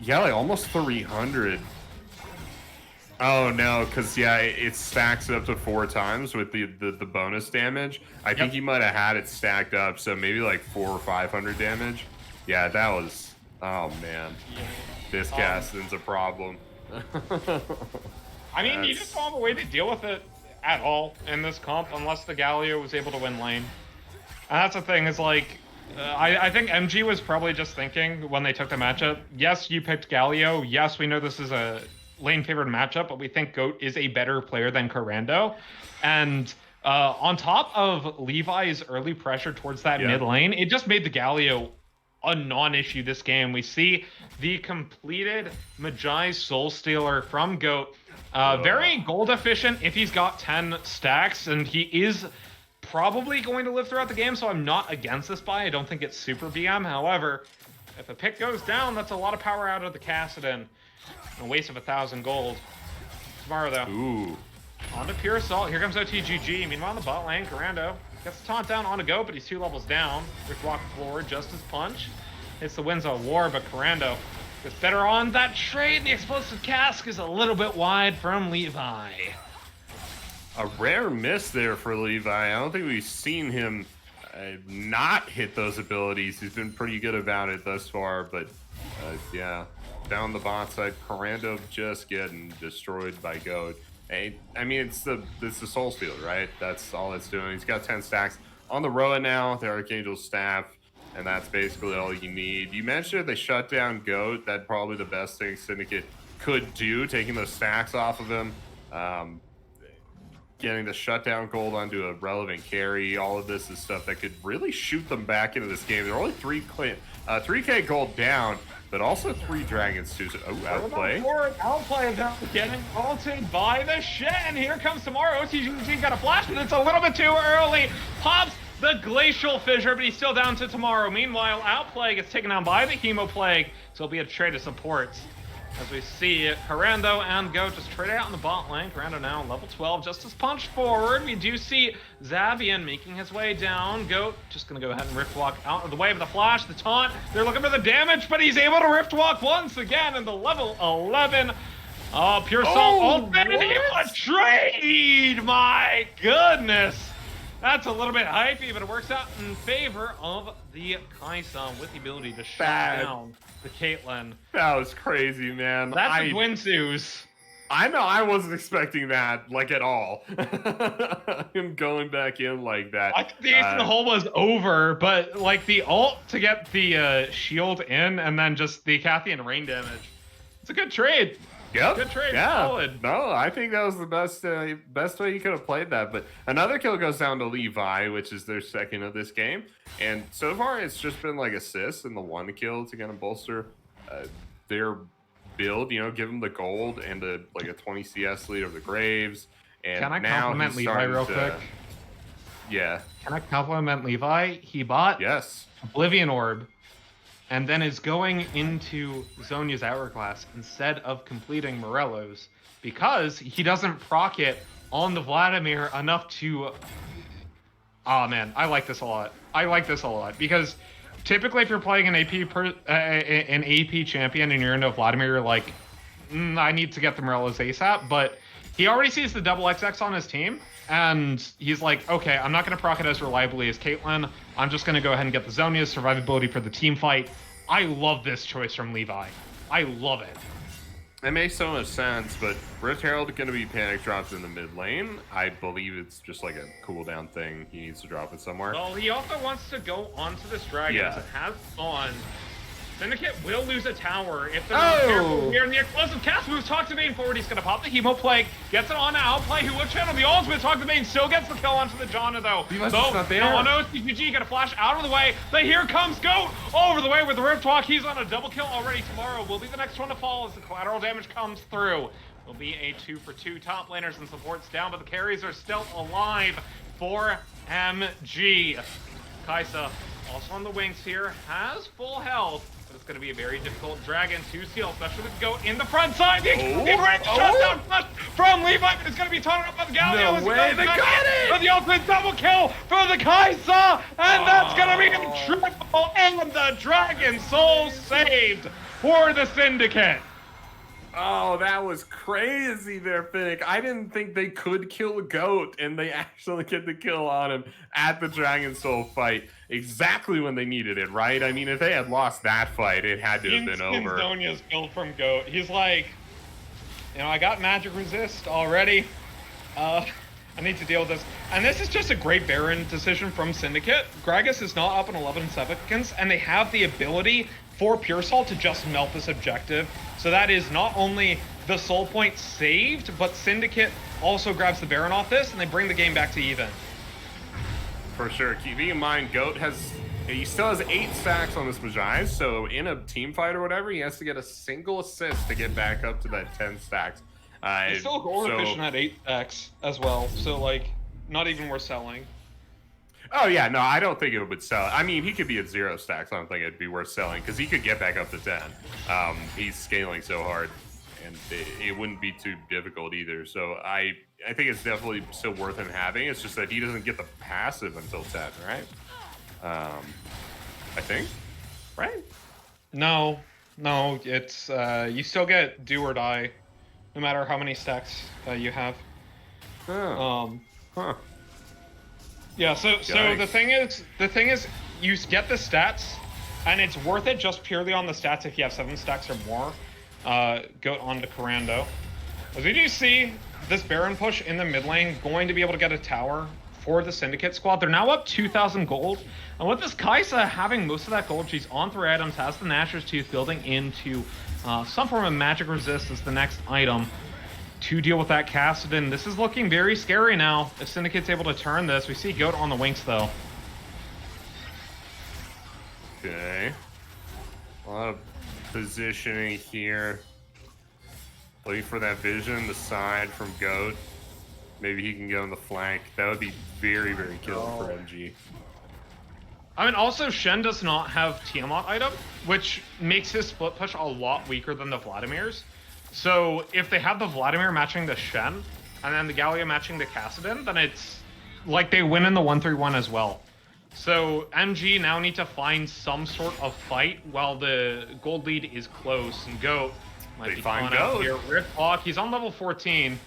yeah, like almost 300. Oh no, because yeah, it stacks up to 4 times with the bonus damage. I think he might have had it stacked up, so maybe like 400 or 500 damage. Yeah, that was, oh man, this Kassadin's a problem. I mean, you just don't have a way to deal with it at all in this comp unless the Galio was able to win lane. And that's the thing, is like, I think MG was probably just thinking when they took the matchup, yes, you picked Galio. Yes, we know this is a lane-favored matchup, but we think Goat is a better player than Corando. And on top of Levi's early pressure towards that mid lane, it just made the Galio a non-issue this game. We see the completed Magi Soul Stealer from Goat. Very gold efficient if he's got 10 stacks, and he is probably going to live throughout the game, so I'm not against this buy. I don't think it's super BM. However, if a pick goes down, that's a lot of power out of the Kassadin. A waste of 1,000 gold. Tomorrow, though. Ooh. On to Pure Assault. Here comes OTGG. Meanwhile, on the bot lane, Corando gets the taunt down on to go, but he's 2 levels down. Rick walk forward, just his punch. Hits the Winds of War, but Corando gets better on that trade. The explosive cask is a little bit wide from Levi. A rare miss there for Levi. I don't think we've seen him not hit those abilities. He's been pretty good about it thus far, but yeah. down the bot side. Corando just getting destroyed by Goat. Hey, I mean, it's the Soul Steal, right? That's all it's doing. He's got 10 stacks on the Roa now, the Archangel Staff, and that's basically all you need. You mentioned they shut down Goat. That's probably the best thing Syndicate could do, taking those stacks off of him. Getting the shutdown gold onto a relevant carry. All of this is stuff that could really shoot them back into this game. They're only 3K gold down, but also 3 dragons too. So, outplay. Outplay is out getting ulted by the Shen. Here comes tomorrow. OTG got a flash, but it's a little bit too early. Pops the Glacial Fissure, but he's still down to tomorrow. Meanwhile, Outplay gets taken down by the Hemo Plague, so it'll be a trade of supports. As we see Corando and Goat just traded out in the bot lane. Corando now level 12, just as punched forward. We do see Xavian making his way down. Goat just gonna go ahead and Rift Walk out of the way of the flash, the taunt. They're looking for the damage, but he's able to Rift Walk once again in the level 11. Pure Salt already a trade! My goodness! That's a little bit hypey, but it works out in favor of the Kaisa with the ability to shut down the Caitlyn. That was crazy, man. That's a Gwynsu's. I know, I wasn't expecting that, like, at all. Him going back in like that. I think the Ace in the Hole was over, but, like, the ult to get the shield in and then just the Cathian rain damage. It's a good trade. Yep. Good trade. Yeah. Solid. No, I think that was the best way you could have played that. But another kill goes down to Levi, which is their second of this game. And so far, it's just been like assists and the one kill to kind of bolster their build. You know, give them the gold and like a 20 CS lead of the Graves. And can I now compliment Levi real quick? Yeah. Can I compliment Levi? He bought Oblivion Orb and then is going into Zhonya's Hourglass instead of completing Morello's because he doesn't proc it on the Vladimir enough to... Oh man, I like this a lot. I like this a lot because typically if you're playing an AP champion and you're into Vladimir, you're like, I need to get the Morello's ASAP, but he already sees the double XX on his team, and he's like, okay, I'm not going to proc it as reliably as Caitlyn. I'm just going to go ahead and get the Zhonya's survivability for the team fight. I love this choice from Levi. I love it. It makes so much sense, but Rift Herald going to be panic dropped in the mid lane. I believe it's just like a cooldown thing. He needs to drop it somewhere. Well, he also wants to go onto this dragon to have fun. Syndicate will lose a tower if they're not careful. Here in the explosive cast moves, talk to Bane forward. He's going to pop the Hemo Plague, gets it on to Outplay, who will channel the ultimate. Talk to Bane still gets the kill onto the Janna, though. Now on OCGG, got a flash out of the way. But here comes Goat over the way with the Rift Walk. He's on a double kill already. Tomorrow will be the next one to fall as the collateral damage comes through. Will be a 2-for-2. Top laners and supports down, but the carries are still alive for MG. Kaisa, also on the wings here, has full health. It's going to be a very difficult dragon to steal, especially with Goat in the front side. Shutdown flush from Levi, but it's going to be taunted up by the Galio. No way, they got it! But the ultimate double kill for the Kaisa, and that's going to be a triple, and the Dragon Soul saved for the Syndicate. Oh, that was crazy there, Finnick. I didn't think they could kill a Goat, and they actually get the kill on him at the Dragon Soul fight exactly when they needed it, right? I mean, if they had lost that fight, it had to have been over. Zhonya's build from Goat. He's like, you know, I got magic resist already. I need to deal with this. And this is just a great Baron decision from Syndicate. Gragas is not up in 11 seconds, and they have the ability for Pure Salt to just melt this objective. So that is not only the soul point saved, but Syndicate also grabs the Baron off this, and they bring the game back to even. For sure. Keeping in mind, Goat he still has 8 stacks on this Magi, so in a team fight or whatever, he has to get a single assist to get back up to that 10 stacks. He's still goal efficient at 8 stacks as well, so like, not even worth selling. Oh yeah, no, I don't think it would sell. I mean, he could be at 0 stacks. I don't think it'd be worth selling because he could get back up to 10. He's scaling so hard, and it wouldn't be too difficult either. So I think it's definitely still worth him having. It's just that he doesn't get the passive until 10, right? I think, right? No, it's you still get do or die, no matter how many stacks you have. Yeah, so the thing is, you get the stats, and it's worth it just purely on the stats if you have 7 stacks or more. Goat onto Corando. As we do see, this Baron push in the mid lane going to be able to get a tower for the Syndicate squad. They're now up 2,000 gold. And with this Kai'Sa having most of that gold, she's on 3 items, has the Nashor's Tooth building into some form of magic resist as the next item to deal with that Kassadin. This is looking very scary now. If Syndicate's able to turn this, we see Goat on the Winks though. Okay. A lot of positioning here. Looking for that vision, the side from Goat. Maybe he can go on the flank. That would be very, very killing for MG. I mean, also, Shen does not have Tiamat item, which makes his split push a lot weaker than the Vladimir's. So if they have the Vladimir matching the Shen, and then the Galio matching the Kassadin, then it's like they win in the 1-3-1 as well. So MG now need to find some sort of fight while the gold lead is close, and Goat might be calling out here. Riftlock, he's on level 14.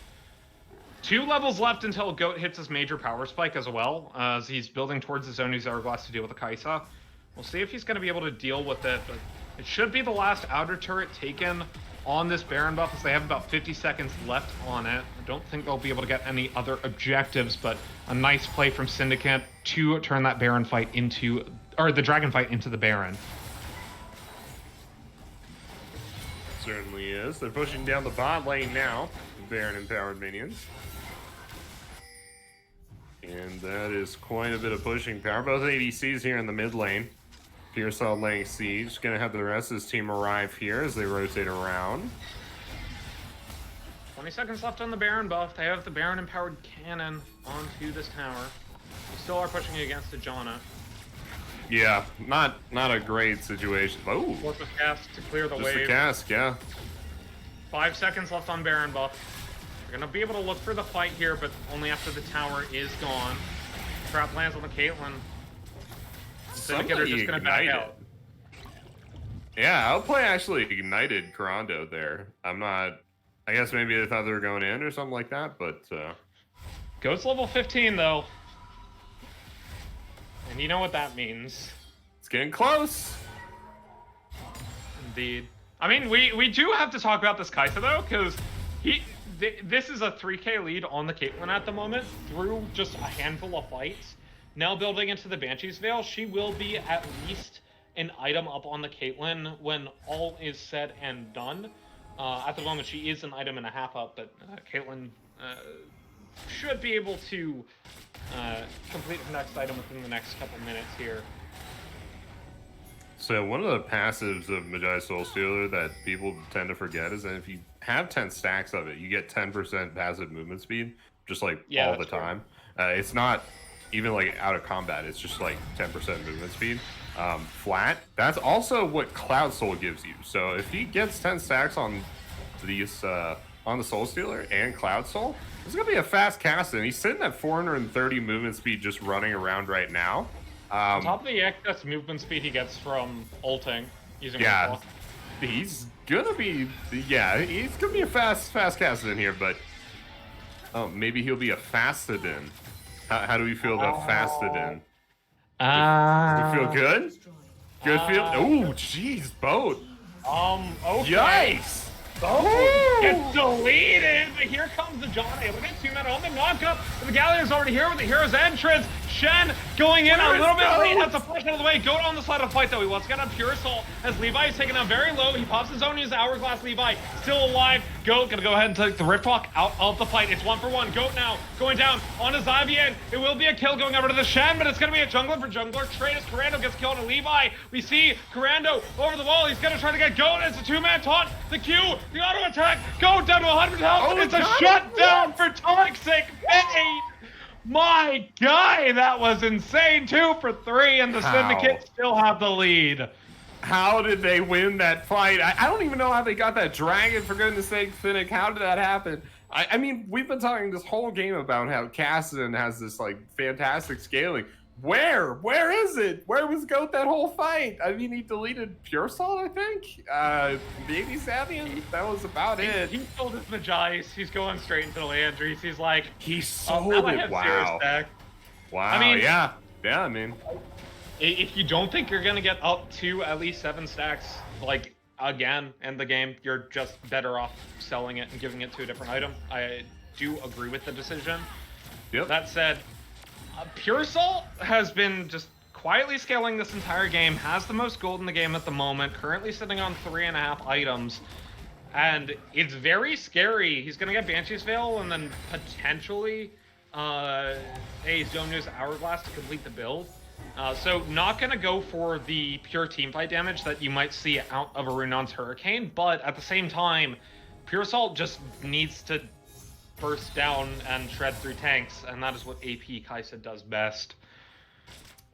2 levels left until Goat hits his major power spike as well, as he's building towards his own Hourglass to deal with the Kai'Sa. We'll see if he's going to be able to deal with it, but it should be the last outer turret taken on this Baron buff, as they have about 50 seconds left on it. I don't think they'll be able to get any other objectives, but a nice play from Syndicate to turn that Baron fight into, or the Dragon fight into the Baron. Certainly is. They're pushing down the bot lane now. Baron empowered minions. And that is quite a bit of pushing power. Both ADCs here in the mid lane. Pearsall laying siege. Gonna have the rest of his team arrive here as they rotate around. 20 seconds left on the Baron buff. They have the Baron empowered cannon onto this tower. They still are pushing against the Janna. Yeah, not a great situation. Oh, Warp of Cask to clear the just wave. the cask, yeah. 5 seconds left on Baron buff. They're gonna be able to look for the fight here, but only after the tower is gone. Trap lands on the Caitlyn. Syndicate are just gonna back out. Yeah, Outplay actually ignited Corando there. I guess maybe they thought they were going in or something like that, but Goat's level 15 though. And you know what that means. it's getting close. Indeed. I mean, we do have to talk about this Kai'Sa though, because this is a 3k lead on the Caitlyn at the moment through just a handful of fights. Now building into the Banshee's Veil, she will be at least an item up on the Caitlyn when all is said and done. At the moment, she is an item and a half up, but Caitlyn should be able to complete her next item within the next couple minutes here. So one of the passives of Magi Soulstealer that people tend to forget is that if you have 10 stacks of it, you get 10% passive movement speed, just like all the time. It's not even like out of combat, it's just like 10% movement speed. Flat, that's also what Cloud Soul gives you. So if he gets 10 stacks on these on the Soulstealer and Cloud Soul, it's gonna be a fast cast, and he's sitting at 430 movement speed just running around right now. On top of the excess movement speed he gets from ulting using yeah, he's gonna be a fast casted in here, but maybe he'll be a Fastidin. How do we feel about Fastidin? You feel good? Good feel? Oh, jeez, boat. Okay. Yikes! Oh, gets deleted. Here comes the John. Able to get 2 men on the knockup. The Galleon's already here with the hero's entrance. Shen going in a little bit late. Has to push out of the way. Goat on the side of the fight though. He wants to get on Pure Assault as Levi is taken out very low. He pops his own Hourglass. Levi still alive. Goat gonna go ahead and take the Riftwalk out of the fight. It's 1-for-1. Goat now going down on his Xavier. It will be a kill going over to the Shen, but it's gonna be a jungler for jungler. Trade as Corando gets killed on Levi. We see Corando over the wall. He's gonna try to get Goat. It's a 2-man taunt. The Q, the auto attack. Goat down to 100 health. Oh, it's a shutdown for Toxic Pain. My guy, that was insane. 2 for 3, and the Syndicate still have the lead. How did they win that fight? I don't even know how they got that dragon, for goodness sake, Finnick. How did that happen? I mean, we've been talking this whole game about how Kassadin has this, like, fantastic scaling. Where is it? Where was Goat that whole fight? I mean, he deleted Pure Salt, I think. Maybe Savian. That was about it. He sold his Magice. He's going straight into the Landry. He's like, he sold it. Wow. Wow. I mean, yeah. I mean, if you don't think you're gonna get up to at least 7 stacks, like again in the game, you're just better off selling it and giving it to a different item. I do agree with the decision. Yep. That said, Pure Salt has been just quietly scaling this entire game, has the most gold in the game at the moment, currently sitting on 3.5 items, and it's very scary. He's going to get Banshee's Veil and then potentially a Zhonya's Hourglass to complete the build. So not going to go for the pure teamfight damage that you might see out of a Runon's Hurricane, but at the same time, Pure Salt just needs to burst down and shred through tanks, and that is what AP Kai'Sa does best.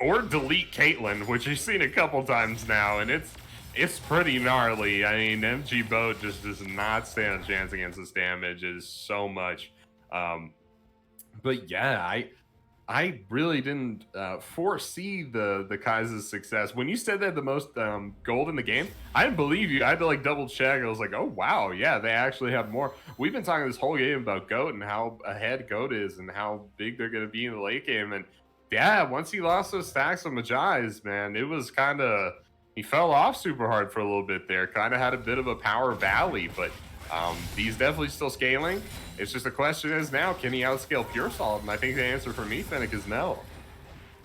Or delete Caitlyn, which you've seen a couple times now, and it's pretty gnarly. I mean, MG Boat just does not stand a chance against this damage. It is so much. But yeah, I really didn't foresee the Kai'Sa's success. When you said they had the most gold in the game, I didn't believe you. I had to like double check. I was like, oh wow, yeah, they actually have more. We've been talking this whole game about GOAT and how ahead GOAT is and how big they're going to be in the late game. And yeah, once he lost those stacks of Magi's, man, it was kind of, he fell off super hard for a little bit there. Kind of had a bit of a power valley, but he's definitely still scaling. It's just the question is now, can he outscale Pure Salt? And I think the answer for me, Fennec, is no.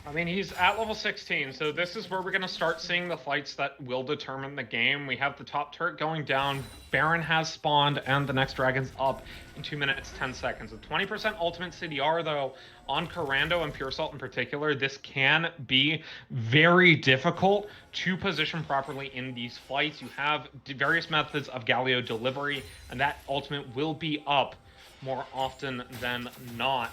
I mean, he's at level 16, so this is where we're going to start seeing the fights that will determine the game. We have the top turret going down, Baron has spawned, and the next dragon's up in 2 minutes, 10 seconds. With 20% ultimate CDR, though, on Karando and Pure Salt in particular, this can be very difficult to position properly in these fights. You have various methods of Galio delivery, and that ultimate will be up more often than not.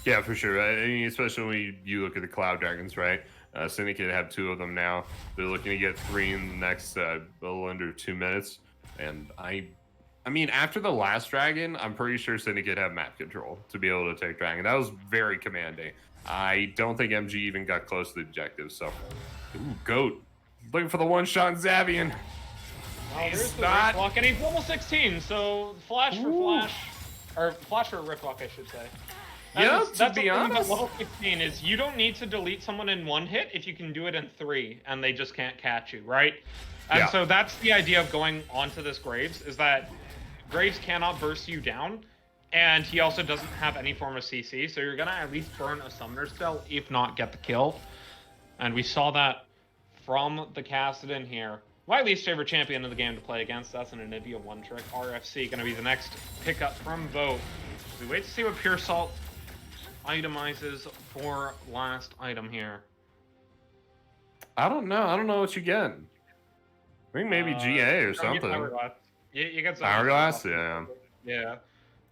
Yeah, for sure. I mean, especially when you look at the Cloud Dragons, right? Syndicate have 2 of them now. They're looking to get 3 in the next little under 2 minutes. And I mean, after the last dragon, I'm pretty sure Syndicate have map control to be able to take dragon. That was very commanding. I don't think MG even got close to the objective. So, ooh, GOAT looking for the one-shot Xavian. He's not block, and he's level 16. So flash for flash, or flash for Riftlock, I should say. That's to be honest, level 16 is you don't need to delete someone in 1 hit if you can do it in 3, and they just can't catch you, right? And so that's the idea of going onto this Graves, is that Graves cannot burst you down, and he also doesn't have any form of CC, so you're gonna at least burn a summoner spell, if not get the kill. And we saw that from the Kassadin here. My least favorite champion in the game to play against. That's an Anivia one-trick. RFC going to be the next pickup from Vote. We wait to see what Pure Salt itemizes for last item here. I don't know. I don't know what you get. I think maybe GA or something. You get some Hourglass, yeah. Yeah.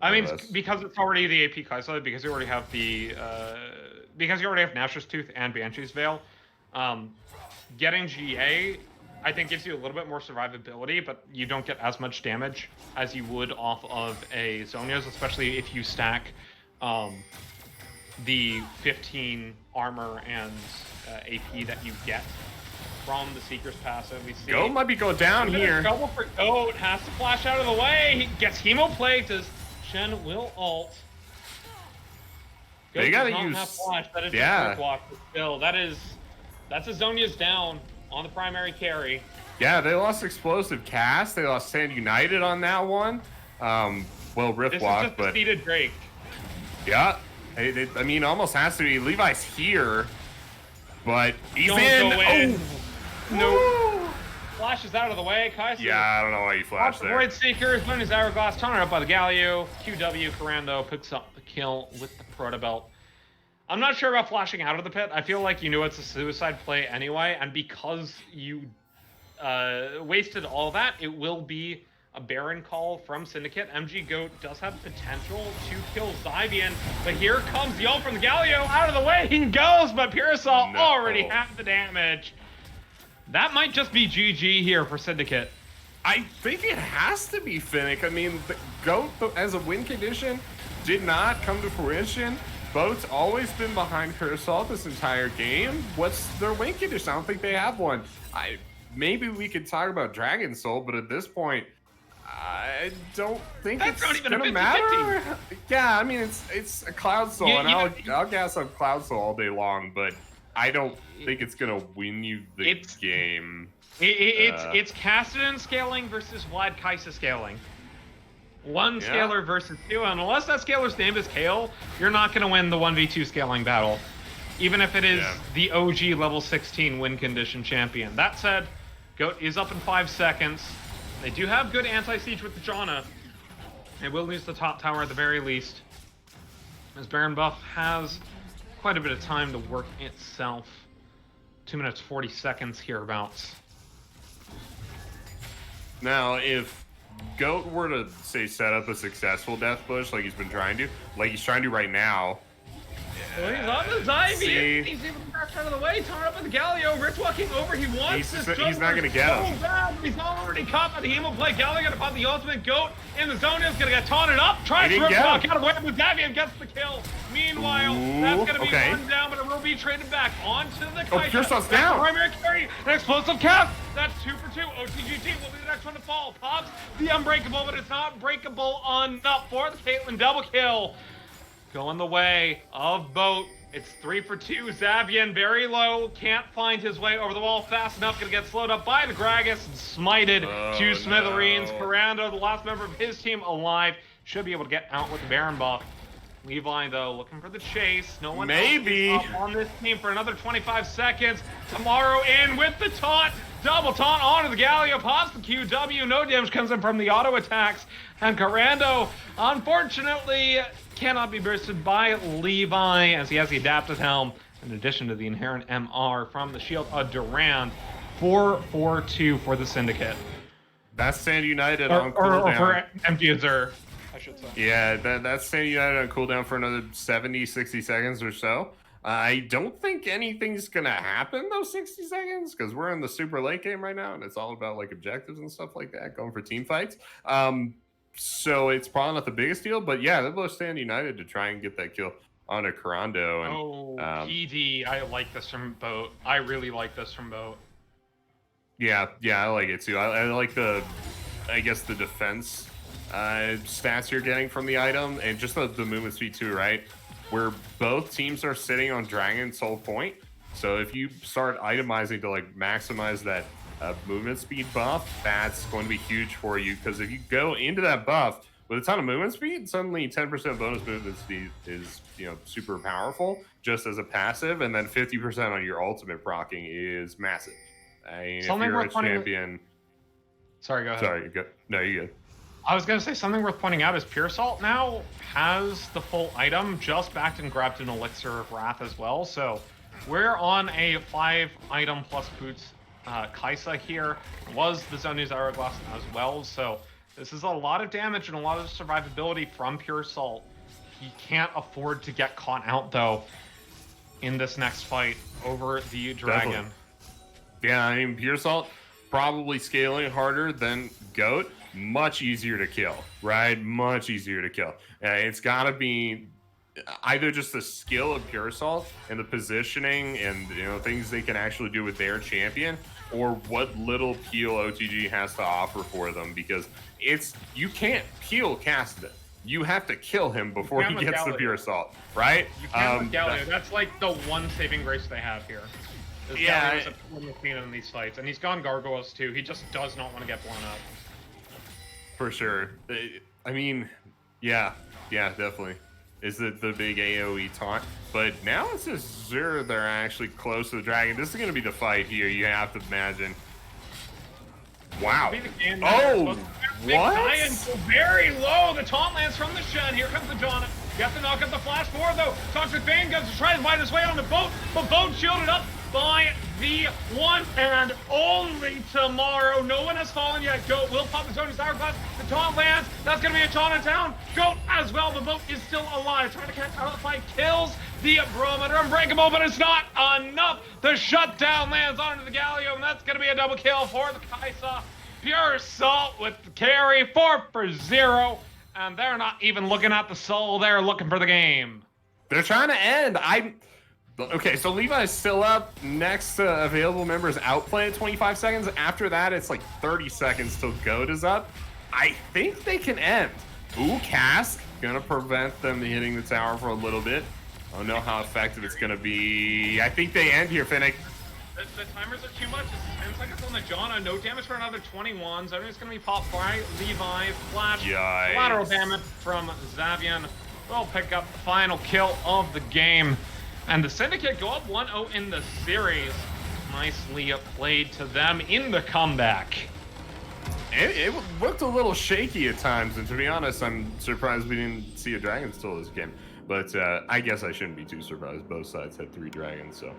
I mean, because it's already the AP Kai'Sa, because you already have the because you already have Nashor's Tooth and Banshee's Veil. Getting GA, I think, gives you a little bit more survivability, but you don't get as much damage as you would off of a Zhonya's, especially if you stack the 15 armor and AP that you get from the Seeker's passive. We see GOAT might be going down here. Trouble for GOAT, has to flash out of the way. He gets Hemoplagued as Shen will ult. They gotta use. Flash. That is just walk, but still, that's a Zhonya's down on the primary carry. Yeah, they lost Explosive Cast. They lost Sand United on that one. Well, Rift Walk, but defeated Drake. Yeah, I mean, almost has to be. Levi's here, but he's Don't in. Go in. Oh, no. Flashes out of the way. Kai'Sa. Yeah, I don't know why you flashed there. Void Seeker is his Hourglass, turn up by the Galio. QW Karando picks up the kill with the Protobelt. I'm not sure about flashing out of the pit. I feel like you knew it's a suicide play anyway, and because you wasted all that, it will be a Baron call from Syndicate. MG GOAT does have potential to kill Zyvian, but here comes the ult from the Galio. Out of the way he goes, but Pure Salt already had the damage. That might just be GG here for Syndicate. I think it has to be Finnick. I mean, the GOAT as a win condition did not come to fruition. Boat's always been behind Pure Salt this entire game. What's their win condition? I don't think they have one. Maybe we could talk about Dragon Soul, but at this point, I don't think That's it's not even gonna a 50-50. matter. Yeah, I mean it's a Cloud Soul, and I'll gas on Cloud Soul all day long, but I don't think it's gonna win you the game. It's Cassidy scaling versus Vlad Kaisa scaling. One scaler versus two, and unless that scaler's name is Kale, you're not going to win the 1v2 scaling battle, even if it is the OG level 16 win condition champion. That said, Goat is up in 5 seconds. They do have good anti-siege with the Janna. They will lose the top tower at the very least, as Baron buff has quite a bit of time to work itself. 2 minutes 40 seconds hereabouts. Now, if Goat were to, say, set up a successful death push like he's been trying to, like he's trying to right now. Well, he's on the dive. He's able to crash out of the way. Tar up with the Galio. Rich walking over. He wants this. He's not going to get him. Bad. He's already caught by the Hemo play. Galio going to pop the ultimate. Goat in the zone. He's going to get taunted up. Tries to walk out of the way, but Davian gets the kill. Meanwhile, that's going to be one down, but it will be traded back onto the Kaisa. Oh, Pure down. Primary carry. An explosive cap. That's 2 for 2. OTGT will be the next one to fall. Pops the unbreakable, but it's not breakable enough for the Caitlyn double kill. Going the way of Boat. It's 3 for 2. Zabian very low. Can't find his way over the wall fast enough. Gonna get slowed up by the Gragas and smited to smithereens. No. Karando, the last member of his team alive, should be able to get out with the Baron buff. Levi, though, looking for the chase. No one else is up on this team for another 25 seconds. Tomorrow in with the taunt. Double taunt onto the Galio. Pops the QW. No damage comes in from the auto attacks. And Karando, unfortunately, cannot be bursted by Levi as he has the adaptive helm in addition to the inherent MR from the shield of Durand. 4-4-2 for the Syndicate. That's Stand United on cooldown. Or for empty Azure, I should say. Yeah, that's Stand United on cooldown for another 70, 60 seconds or so. I don't think anything's going to happen those 60 seconds because we're in the super late game right now and it's all about like objectives and stuff like that, going for team fights. So it's probably not the biggest deal, but yeah, they're both Stand United to try and get that kill on a Karando. And, PD, I like this from Boat. I really like this from Boat. Yeah, I like it too. I like I guess the defense stats you're getting from the item and just the movement speed too, right? Where both teams are sitting on Dragon Soul Point. So if you start itemizing to like maximize that movement speed buff, that's going to be huge for you because if you go into that buff with a ton of movement speed, suddenly 10% bonus movement speed is super powerful just as a passive, and then 50% on your ultimate proccing is massive. I mean, if you're a champion. Sorry, go ahead. Sorry, go. No, you're good. I was going to say something worth pointing out is Pure Salt now has the full item, just backed and grabbed an Elixir of Wrath as well. So we're on a 5 item plus boots Kaisa here. Was the Zony's Hourglass as well. So this is a lot of damage and a lot of survivability from Pure Salt. He can't afford to get caught out though in this next fight over the Dragon. Definitely. Yeah, I mean, Pure Salt probably scaling harder than Goat. Much easier to kill, right? Much easier to kill. It's got to be either just the skill of Pure Salt and the positioning and things they can actually do with their champion, or what little peel OTG has to offer for them, because you can't peel Cassidy. You have to kill him before he gets the Pure Salt, right? You can't with Galio. That's like the one saving grace they have here. Yeah, Galio's a clean in these fights, and he's gone Gargoyles too. He just does not want to get blown up. For sure. I mean, yeah, definitely. Is the big AoE taunt. But now it's Azure they're actually close to the Dragon. This is going to be the fight here, you have to imagine. Wow. Oh, what? Very low. The taunt lands from the Shen. Here comes the Janna. Got to knock up the flash forward, though. Toxic Bane goes to try to find his way on the boat, but Boat shielded up by the one and only Tomorrow. No one has fallen yet. Goat will pop his own Hourglass. The taunt lands. That's going to be a taunt in town. Goat as well. The Boat is still alive. Trying to catch out of the fight. Kills the Barometer. Unbreakable, but it's not enough. The shutdown lands onto the Galio, and that's going to be a double kill for the Kaisa. Pure Salt with the carry. 4 for 0. And they're not even looking at the soul. They're looking for the game. They're trying to end. Okay, so Levi's still up. Next available members outplay at 25 seconds. After that, it's like 30 seconds till Goat is up. I think they can end. Ooh, Cask. Gonna prevent them hitting the tower for a little bit. I don't know how effective it's gonna be. I think they end here, Finnick. The timers are too much. It's 10 seconds on the Janna. No damage for another 21. So it's going to be popped by Levi. Flash. Yikes. Collateral damage from Xavian. Will pick up the final kill of the game. And the Syndicate go up 1-0 in the series. Nicely played to them in the comeback. It looked a little shaky at times, and to be honest, I'm surprised we didn't see a dragon still this game. But I guess I shouldn't be too surprised. Both sides had 3 dragons, so...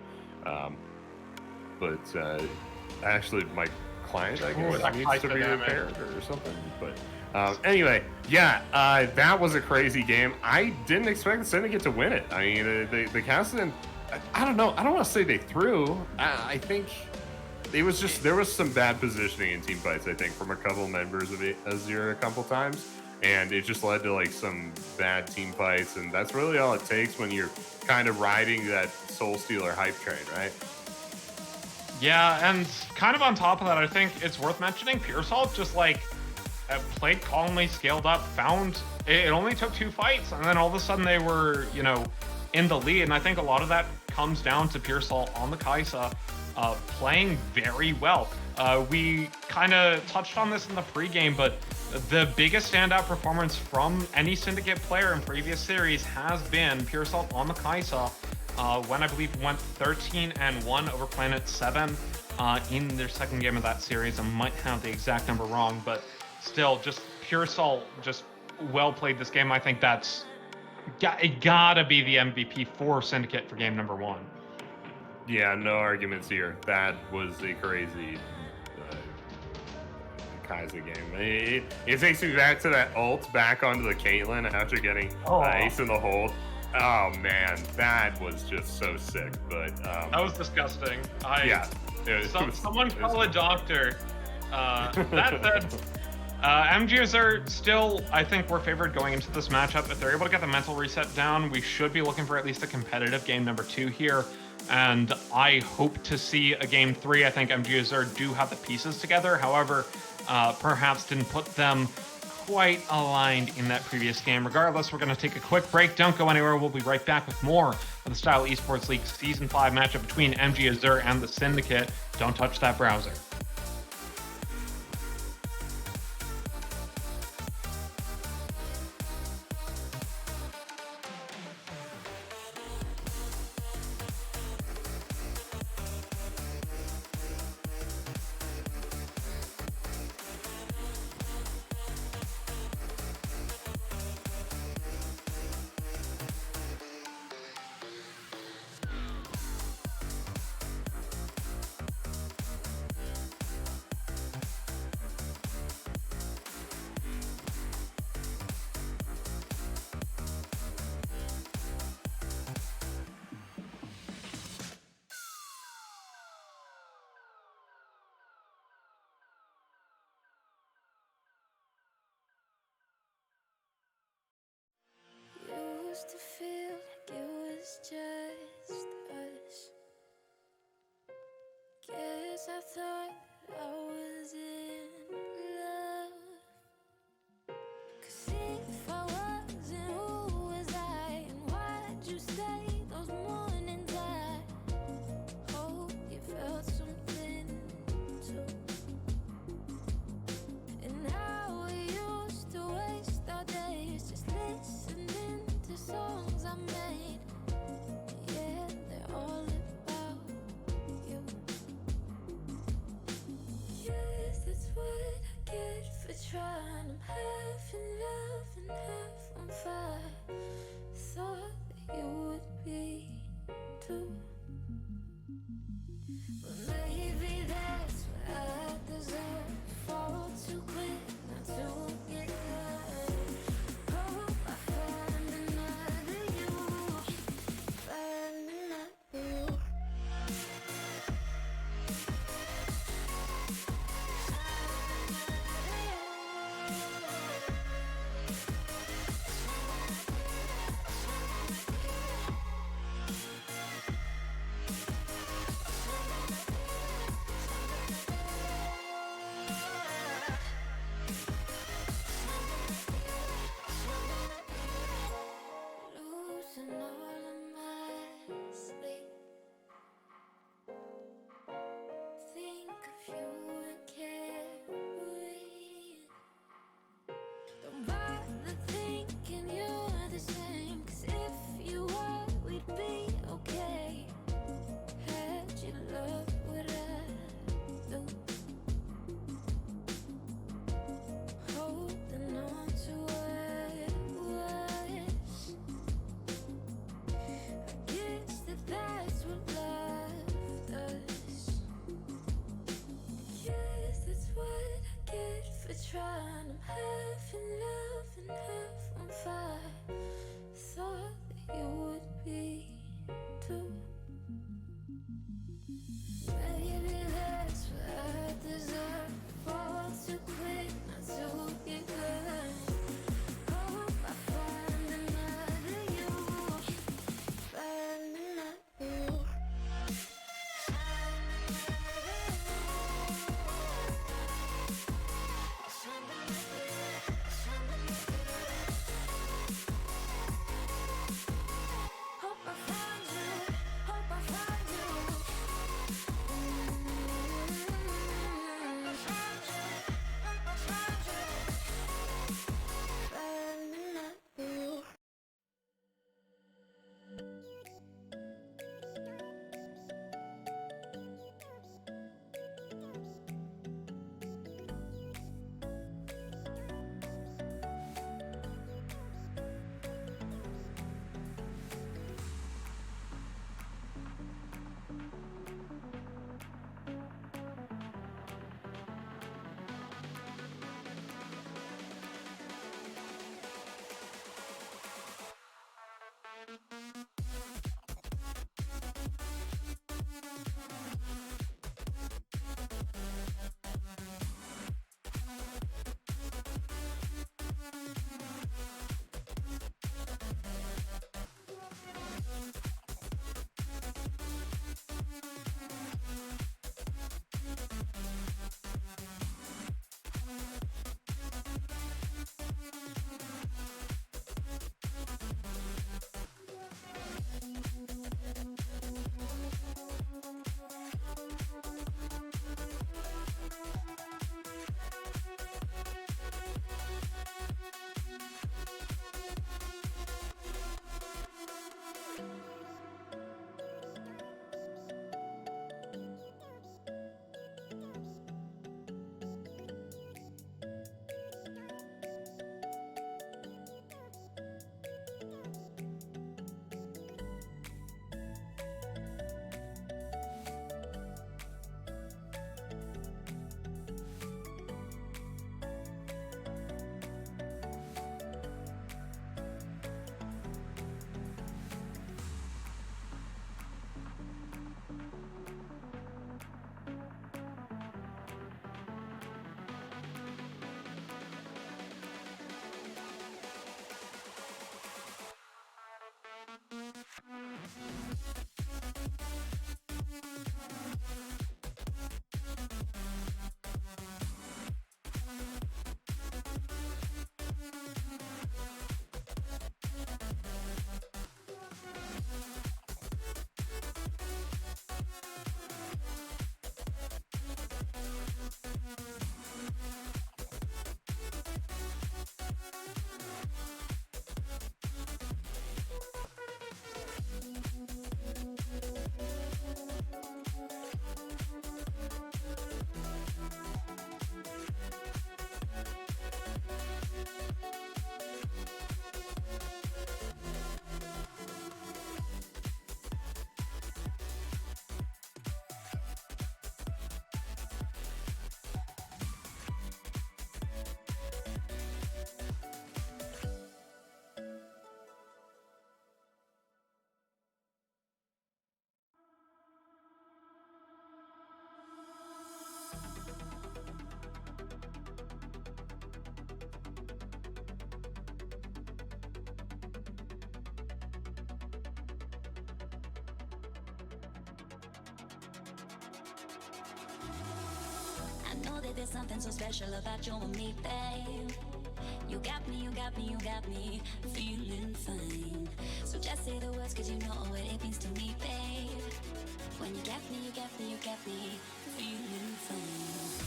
actually, my client, I guess, needs to be repaired or something. But anyway, yeah, that was a crazy game. I didn't expect the Syndicate to win it. I mean, the Cassidy, I don't know. I don't want to say they threw. I think it was just there was some bad positioning in team fights. I think from a couple members of Azure a couple times, and it just led to like some bad team fights. And that's really all it takes when you're kind of riding that Soul Stealer hype train, right? Yeah, and kind of on top of that, I think it's worth mentioning Pearsall just like played calmly, scaled up, found it only took 2 fights, and then all of a sudden they were, you know, in the lead. And I think a lot of that comes down to Pearsall on the Kai'Sa playing very well. We kind of touched on this in the pregame, but the biggest standout performance from any Syndicate player in previous series has been Pearsall on the Kai'Sa. When I believe went 13-1 over Planet 7 in their second game of that series. I might have the exact number wrong, but still, just Pearsall just well played this game. I think that's it gotta be the MVP for Syndicate for game number 1. Yeah, no arguments here. That was a crazy Kai'Sa game. It takes me back to that ult back onto the Caitlyn after getting ace in the hold. Oh man, that was just so sick. But that was disgusting. Someone call a doctor. That said, MGs are still, I think, we're favored going into this matchup. If they're able to get the mental reset down, we should be looking for at least a competitive game number 2 here. And I hope to see a game 3. I think MGs do have the pieces together. However, perhaps didn't put them quite aligned in that previous game. Regardless, we're going to take a quick break. Don't go anywhere. We'll be right back with more of the Style Esports League Season 5 matchup between MG Azure and the Syndicate. Don't touch that browser. Used to feel like it was just us. Guess I thought I was in love. 'Cause if I wasn't, who was I? And why'd you stay those mornings? I hope you felt something too. And how we used to waste our days just listening to songs I made. Yeah, they're all about you. Yes, that's what I get for trying. I'm half in love and half on fire. Thought that you would be too. But maybe that's what I deserve. Fall too quick, not to get hurt. Hope I find another you. Find another you. that there's something so special about you and me, babe. You got me, you got me, you got me feeling fine. So just say the words, cause you know what it means to me, babe. When you got me, you got me, you got me feeling fine.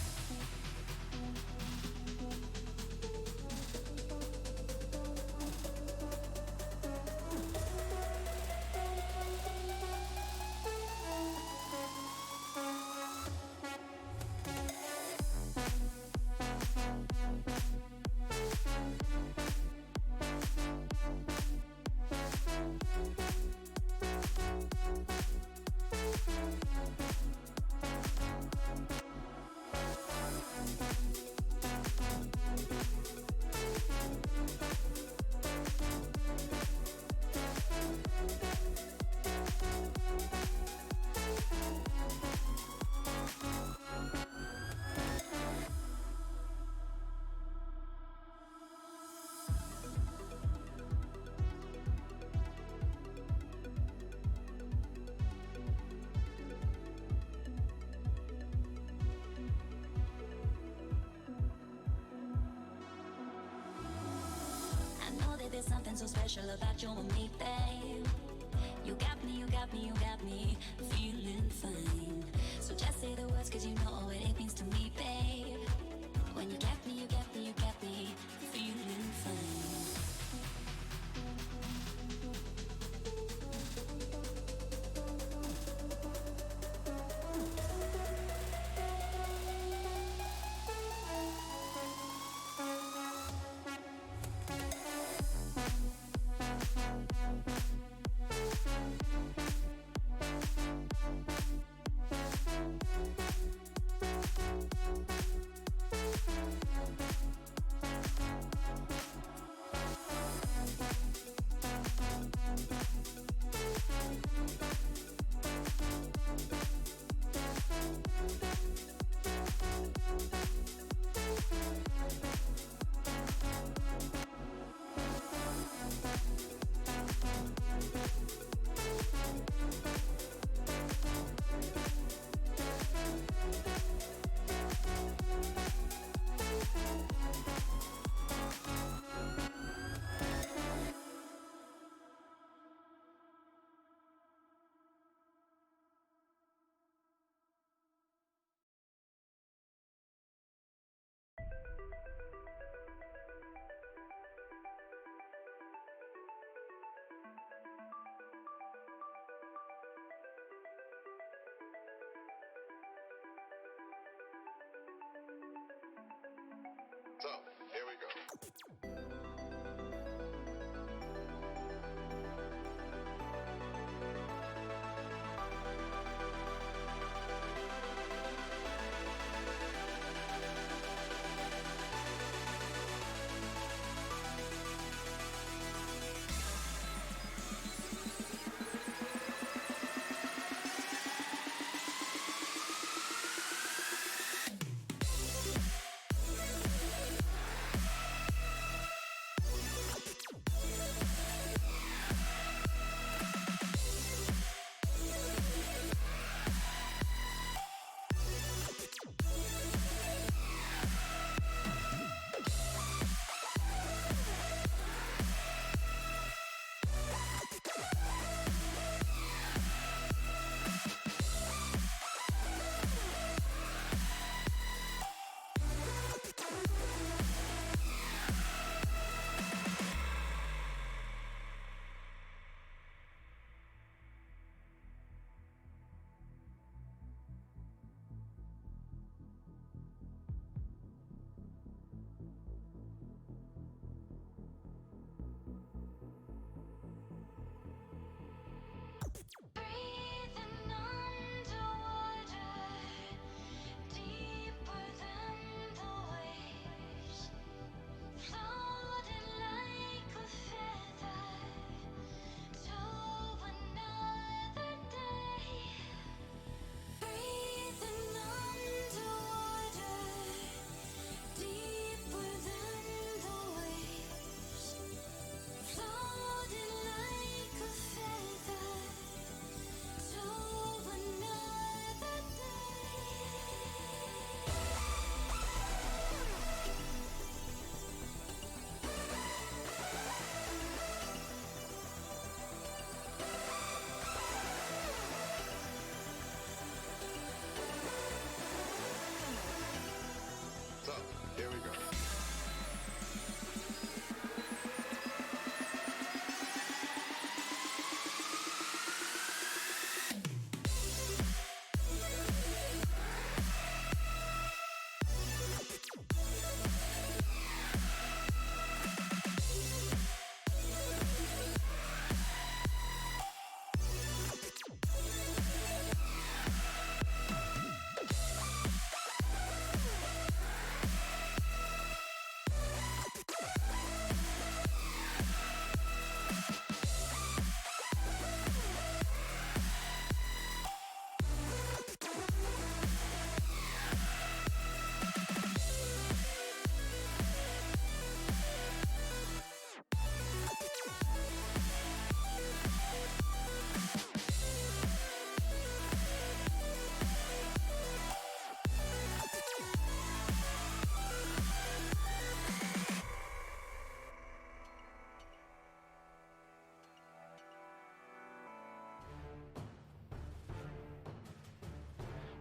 There's something so special about you and me, babe. You got me, you got me, you got me feeling fine. So just say the words, cause you know what it means to me, babe. When you got me, you got me, you got me feeling fine.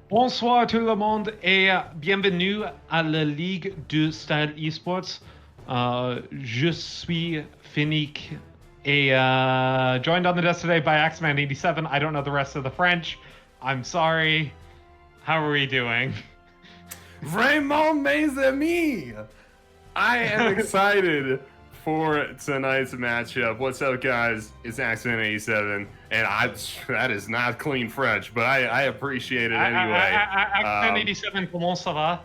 Bonsoir tout le monde et bienvenue à la Ligue du Style Esports. Je suis Finnick et joined on the desk today by Axeman87. I don't know the rest of the French. I'm sorry. How are we doing? Vraiment, mes amis! I am excited for tonight's matchup. What's up, guys? It's Axeman87, and that is not clean French, but I appreciate it anyway. Axeman87, comment ça va?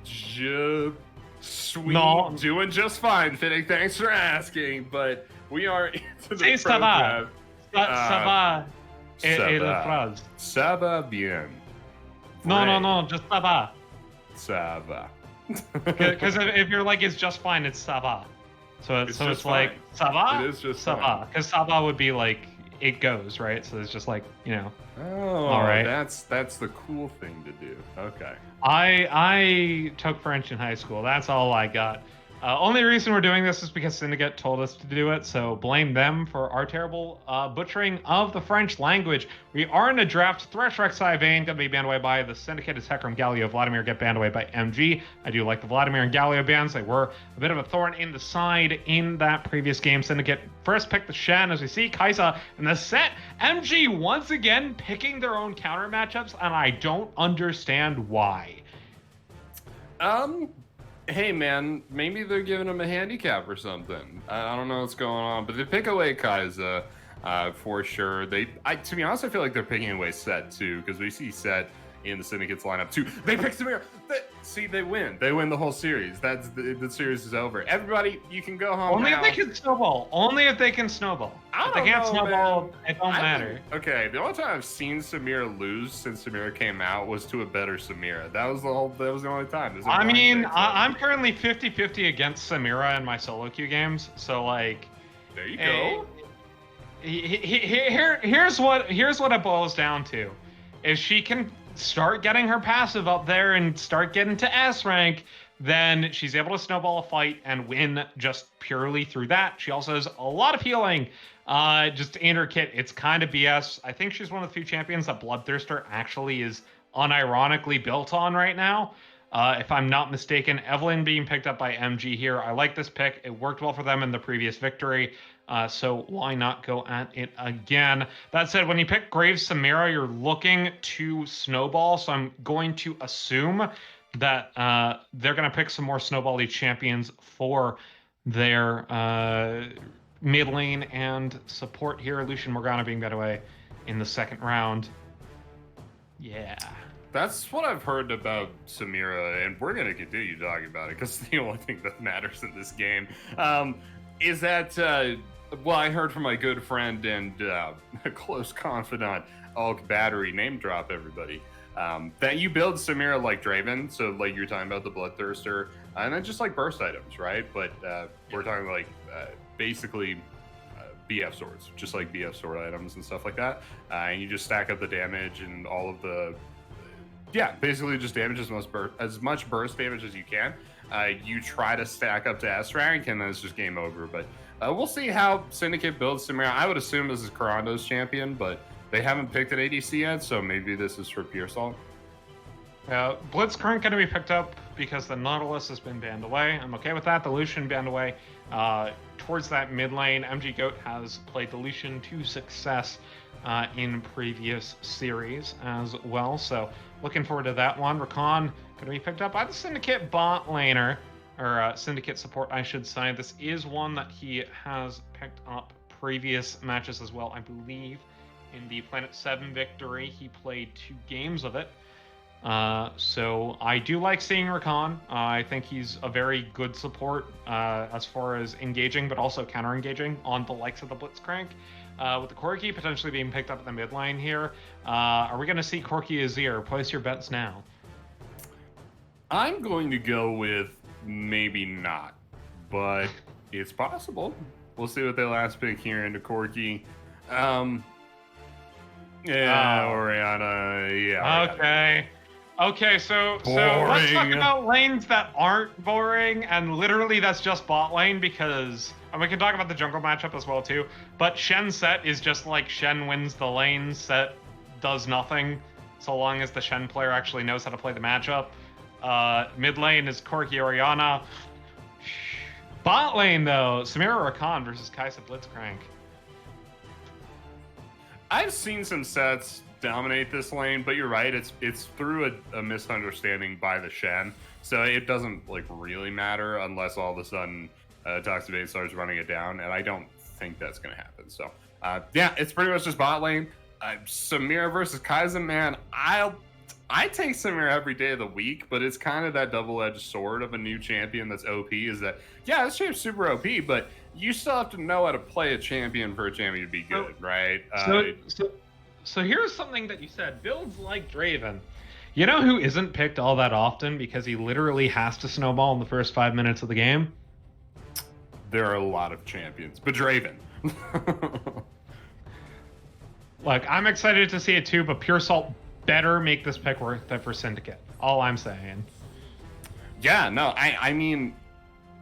Je suis doing just fine, Finnick. Thanks for asking, but we are into the ça va. Ça va. Et la phrase. Ça va bien. No, just ça va. Ça va. Because if you're like, it's just fine, it's ça va. So it's like, ça va? It is just ça va. Because ça va would be like, it goes, right? So it's just like, you know. Oh, all right. That's the cool thing to do. Okay. I took French in high school. That's all I got. Only reason we're doing this is because Syndicate told us to do it, so blame them for our terrible butchering of the French language. We are in a draft. Thresh, Rek'Sai, Vayne going to be banned away by the Syndicate. As Hecarim, Galio, Vladimir get banned away by MG. I do like the Vladimir and Galio bans. They were a bit of a thorn in the side in that previous game. Syndicate first picked the Shen, as we see Kai'Sa in the set. MG once again picking their own counter matchups, and I don't understand why. Hey man, maybe they're giving him a handicap or something. I don't know what's going on, but they pick away Kai'Sa for sure. To be honest, I feel like they're picking away Set too, because we see Set in the Syndicate's lineup too. They pick Samir. They win. They win the whole series. That's the series is over. Everybody, you can go home. Only now. if they can snowball. Only if they can snowball. If they can't snowball, it don't matter. Okay, the only time I've seen Samira lose since Samira came out was to a better Samira. That was the only time. I mean, I'm currently 50-50 against Samira in my solo queue games. So like, there you go. Here's what it boils down to. If she can start getting her passive up there and start getting to S rank, then she's able to snowball a fight and win just purely through that. She also has a lot of healing just in her kit. It's kind of BS. I think she's one of the few champions that Bloodthirster actually is unironically built on right now. If I'm not mistaken, Evelyn being picked up by MG here. I like this pick. It worked well for them in the previous victory. So why not go at it again? That said, when you pick Graves Samira, you're looking to snowball. So I'm going to assume that they're going to pick some more snowball-y champions for their mid lane and support here. Lucian Morgana being that away in the second round. Yeah. That's what I've heard about Samira, and we're going to continue talking about it because the only thing that matters in this game is that, well, I heard from my good friend and a close confidant, Alk Battery, name drop everybody, that you build Samira like Draven, so like you're talking about the Bloodthirster, and then just like burst items, right? But we're talking like basically BF swords, just like BF sword items and stuff like that, and you just stack up the damage and all of the basically just damage as much burst damage as you can. You try to stack up to S rank, and then it's just game over. But we'll see how Syndicate builds Samira. I would assume this is Karando's champion, but they haven't picked an ADC yet, so maybe this is for Pure Salt. Blitzcrank going to be picked up because the Nautilus has been banned away. I'm okay with that. The Lucian banned away. Towards that mid lane, MG Goat has played the Lucian to success in previous series as well. So looking forward to that one. Rakan going to be picked up by the Syndicate bot laner, or Syndicate support, I should say. This is one that he has picked up previous matches as well. I believe in the Planet 7 victory, he played 2 games of it. So I do like seeing Rakan. I think he's a very good support as far as engaging, but also counter-engaging on the likes of the Blitzcrank. With the Corki potentially being picked up at the mid lane here, are we going to see Corki Azure? Place your bets now. I'm going to go with maybe not, but it's possible. We'll see what they last pick here into Corki. Oriana, yeah. Okay, so let's talk Boring. about lanes that aren't boring, and literally that's just bot lane because, and we can talk about the jungle matchup as well too, but Shen's set is just like Shen wins the lane, set does nothing, so long as the Shen player actually knows how to play the matchup. Mid lane is Corki Oriana. Bot lane though, Samira Rakan versus Kai'Sa Blitzcrank. I've seen some sets dominate this lane, but you're right. It's through a misunderstanding by the Shen, so it doesn't like really matter unless all of a sudden Toxibate starts running it down, and I don't think that's gonna happen. So yeah, it's pretty much just bot lane. Samira versus Kai'Sa, man, I take Samira every day of the week, but it's kind of that double-edged sword of a new champion that's OP. Is that yeah, this champion's super OP, but you still have to know how to play a champion for a champion to be good, right? So here's something that you said. Builds like Draven. You know who isn't picked all that often because he literally has to snowball in the first 5 minutes of the game? There are a lot of champions, but Draven. Look, I'm excited to see it too, but Pure Salt better make this pick worth it for Syndicate. All I'm saying. Yeah, no, I mean,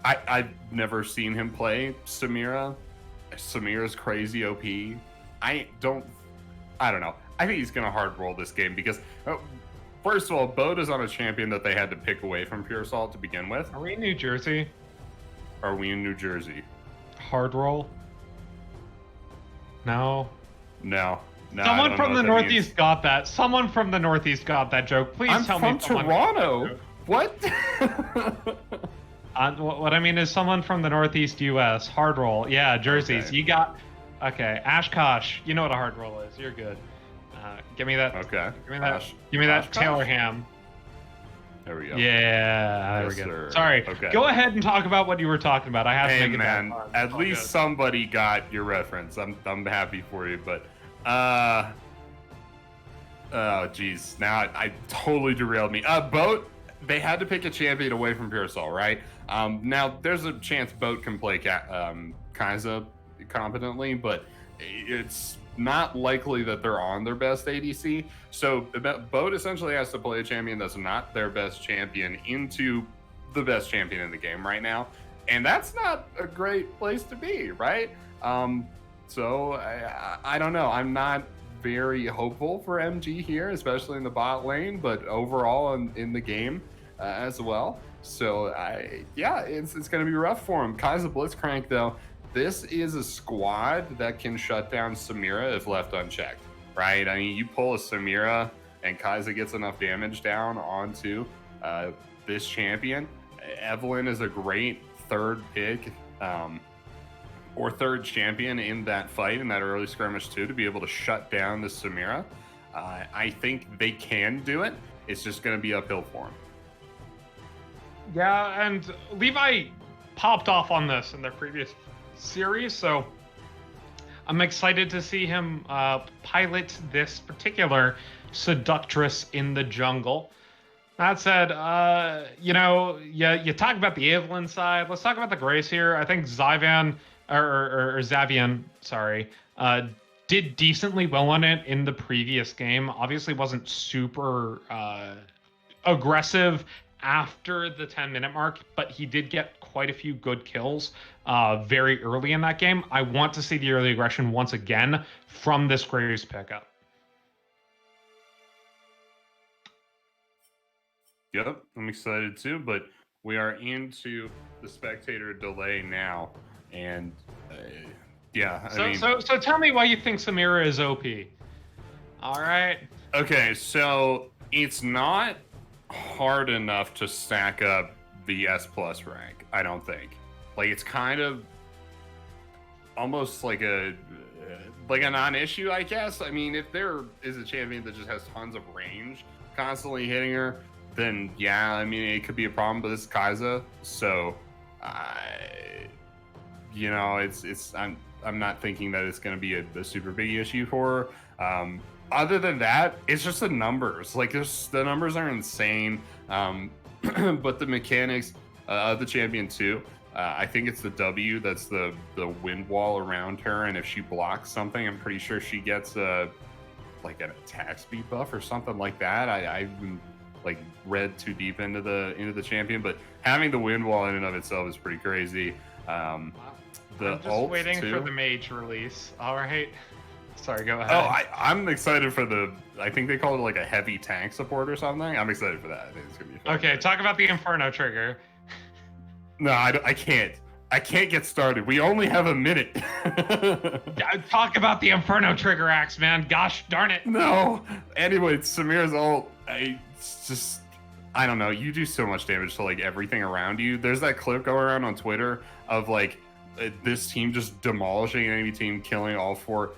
I've never seen him play Samira. Samira's crazy OP. I don't know. I think he's going to hard roll this game because, first of all, Boda's on a champion that they had to pick away from Pure Salt to begin with. Are we in New Jersey? Are we in New Jersey? Hard roll? No. No. Someone from the Northeast got that. Someone from the Northeast got that joke. Please tell me. I'm from Toronto. What? What I mean is someone from the Northeast U.S. Hard roll. Yeah, jerseys. Okay. You got... Okay, Ashkosh. You know what a hard roll is. You're good. Give me that. Okay. Give me that Taylor ham. There we go. Yeah, there we go. Sir. Sorry. Okay. Go ahead and talk about what you were talking about. I have to make it man, at least somebody got your reference. I'm happy for you, but oh geez, now I totally derailed me. Boat. They had to pick a champion away from Pure Salt, right? Now there's a chance Boat can play Kai'Sa competently, but it's not likely that they're on their best ADC. So Boat essentially has to play a champion that's not their best champion into the best champion in the game right now, and that's not a great place to be, right? So I don't know. I'm not very hopeful for MG here, especially in the bot lane, but overall in the game as well. So it's going to be rough for him. Kai'Sa Blitzcrank though, this is a squad that can shut down Samira if left unchecked, right? I mean, you pull a Samira and Kai'Sa gets enough damage down onto this champion. Evelyn is a great third pick or third champion in that fight, in that early skirmish too, to be able to shut down the Samira. I think they can do it. It's just going to be uphill for them. Yeah, and Levi popped off on this in their previous series, so I'm excited to see him pilot this particular seductress in the jungle. That said, you talk about the Evelyn side. Let's talk about the Grace here. I think Zyvan, or Zavian, sorry, did decently well on it in the previous game. Obviously wasn't super aggressive after the 10-minute mark, but he did get quite a few good kills very early in that game. I want to see the early aggression once again from this Graves pickup. Yep, I'm excited too, but we are into the spectator delay now, and So tell me why you think Samira is OP. All right. Okay, so it's not hard enough to stack up the S+ rank, I don't think. Like, it's kind of almost like a non-issue, I guess. I mean, if there is a champion that just has tons of range constantly hitting her, then yeah, I mean, it could be a problem, but this is Kai'Sa, so I'm not thinking that it's going to be a super big issue for her. Other than that, it's just the numbers. Like, the numbers are insane, but the mechanics of the champion too. I think it's the W that's the wind wall around her, and if she blocks something, I'm pretty sure she gets like an attack speed buff or something like that. like read too deep into the champion, but having the wind wall in and of itself is pretty crazy. The I'm just ult waiting too. for the mage release. All right. Sorry, go ahead. Oh, I'm excited for I think they call it like a heavy tank support or something. I'm excited for that. I think it's gonna be fun. Okay, talk about the Inferno trigger. No, I can't. I can't get started. We only have a minute. Talk about the Inferno trigger axe, man. Gosh darn it. No. Anyway, Samir's ult. I don't know. You do so much damage to like everything around you. There's that clip going around on Twitter of like this team just demolishing an enemy team, killing all 4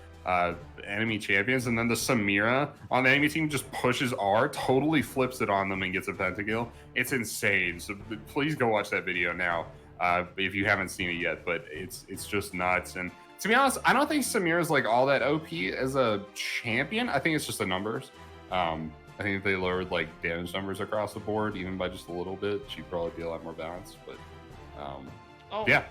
enemy champions, and then the Samira on the enemy team just pushes R, totally flips it on them, and gets a pentakill. It's insane. So please go watch that video now if you haven't seen it yet. But it's just nuts. And to be honest, I don't think Samira is like all that OP as a champion. I think it's just the numbers. I think if they lowered like damage numbers across the board, even by just a little bit, she'd probably be a lot more balanced. But yeah.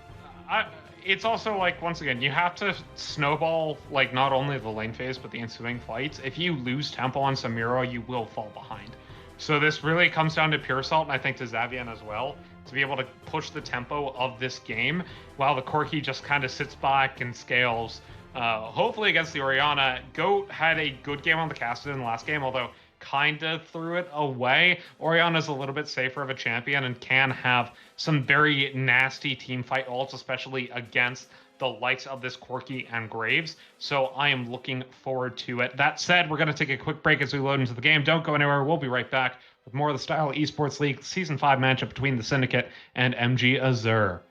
It's also like, once again, you have to snowball like not only the lane phase but the ensuing fights. If you lose tempo on Samira, you will fall behind. So this really comes down to Pure Salt, and I think to Xavian as well, to be able to push the tempo of this game while the Corki just kind of sits back and scales. Hopefully against the Orianna. Goat had a good game on the Casted in the last game, although kind of threw it away. Orianna's a little bit safer of a champion and can have some very nasty team fight ults, especially against the likes of this Corki and Graves. So I am looking forward to it. That said, we're going to take a quick break as we load into the game. Don't go anywhere. We'll be right back with more of the Style Esports League Season 5 matchup between the Syndicate and MG Azure.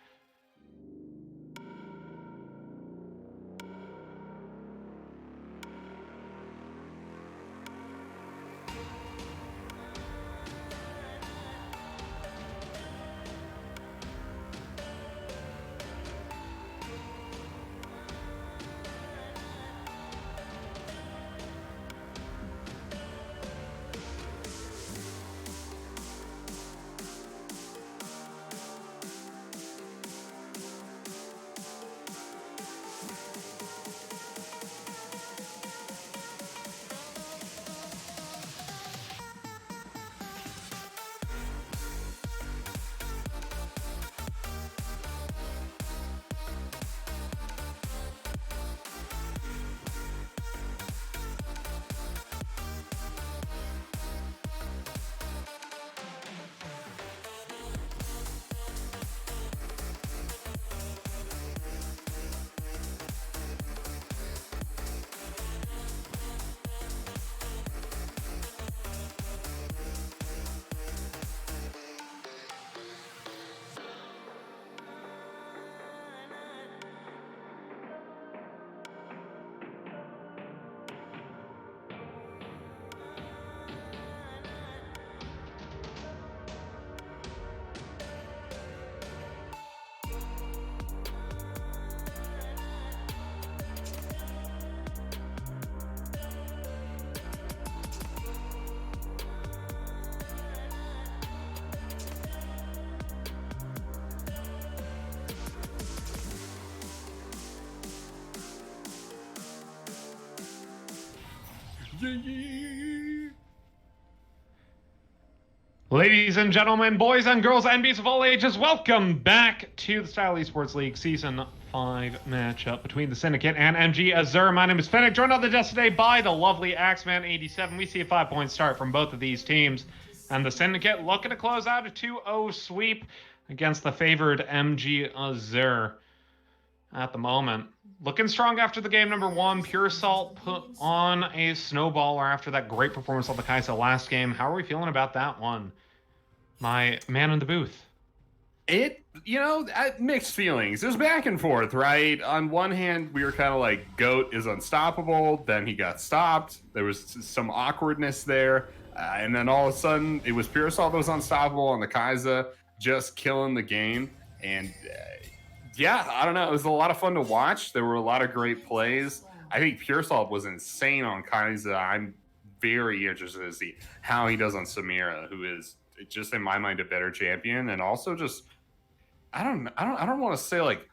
Ladies and gentlemen, boys and girls, and beasts of all ages, welcome back to the Style Esports League Season 5 matchup between the Syndicate and MG Azure. My name is Fennec, joined on the desk today by the lovely Axeman87. We see a 5-point start from both of these teams, and the Syndicate looking to close out a 2-0 sweep against the favored MG Azure at the moment. Looking strong after the game number 1. Pure Salt put on a snowballer after that great performance on the Kai'Sa last game. How are we feeling about that one? My man in the booth. Mixed feelings. It was back and forth, right? On one hand, we were kind of like, Goat is unstoppable. Then he got stopped. There was some awkwardness there. And then all of a sudden, it was Pure Salt that was unstoppable on the Kai'Sa, just killing the game. And yeah, I don't know. It was a lot of fun to watch. There were a lot of great plays. I think Pure Salt was insane on Kai'Sa. I'm very interested to see how he does on Samira, who is just in my mind a better champion, and also just I don't want to say like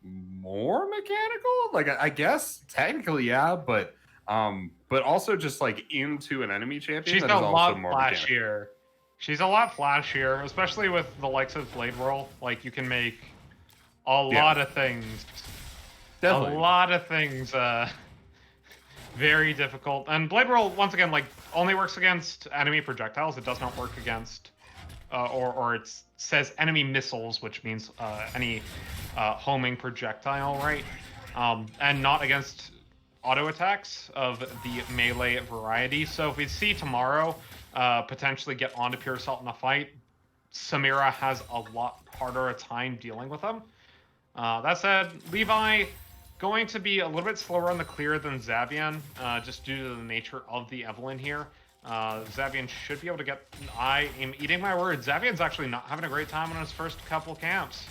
more mechanical. Like I guess technically yeah, but But also just like into an enemy champion She's that a is also lot more mechanical. flashier. She's a lot flashier, especially with the likes of Blade Roll. Like, you can make a lot of things. Definitely. A lot of things very difficult. And Blade Roll, once again, like, only works against enemy projectiles. It does not work against, or it says enemy missiles, which means any homing projectile, right? And not against auto attacks of the melee variety. So if we see tomorrow potentially get onto Pure Assault in a fight, Samira has a lot harder a time dealing with them. That said, Levi going to be a little bit slower on the clear than Xavian, just due to the nature of the Evelynn here. Xavian should be able to get... I am eating my words. Xavian's actually not having a great time on his first couple camps.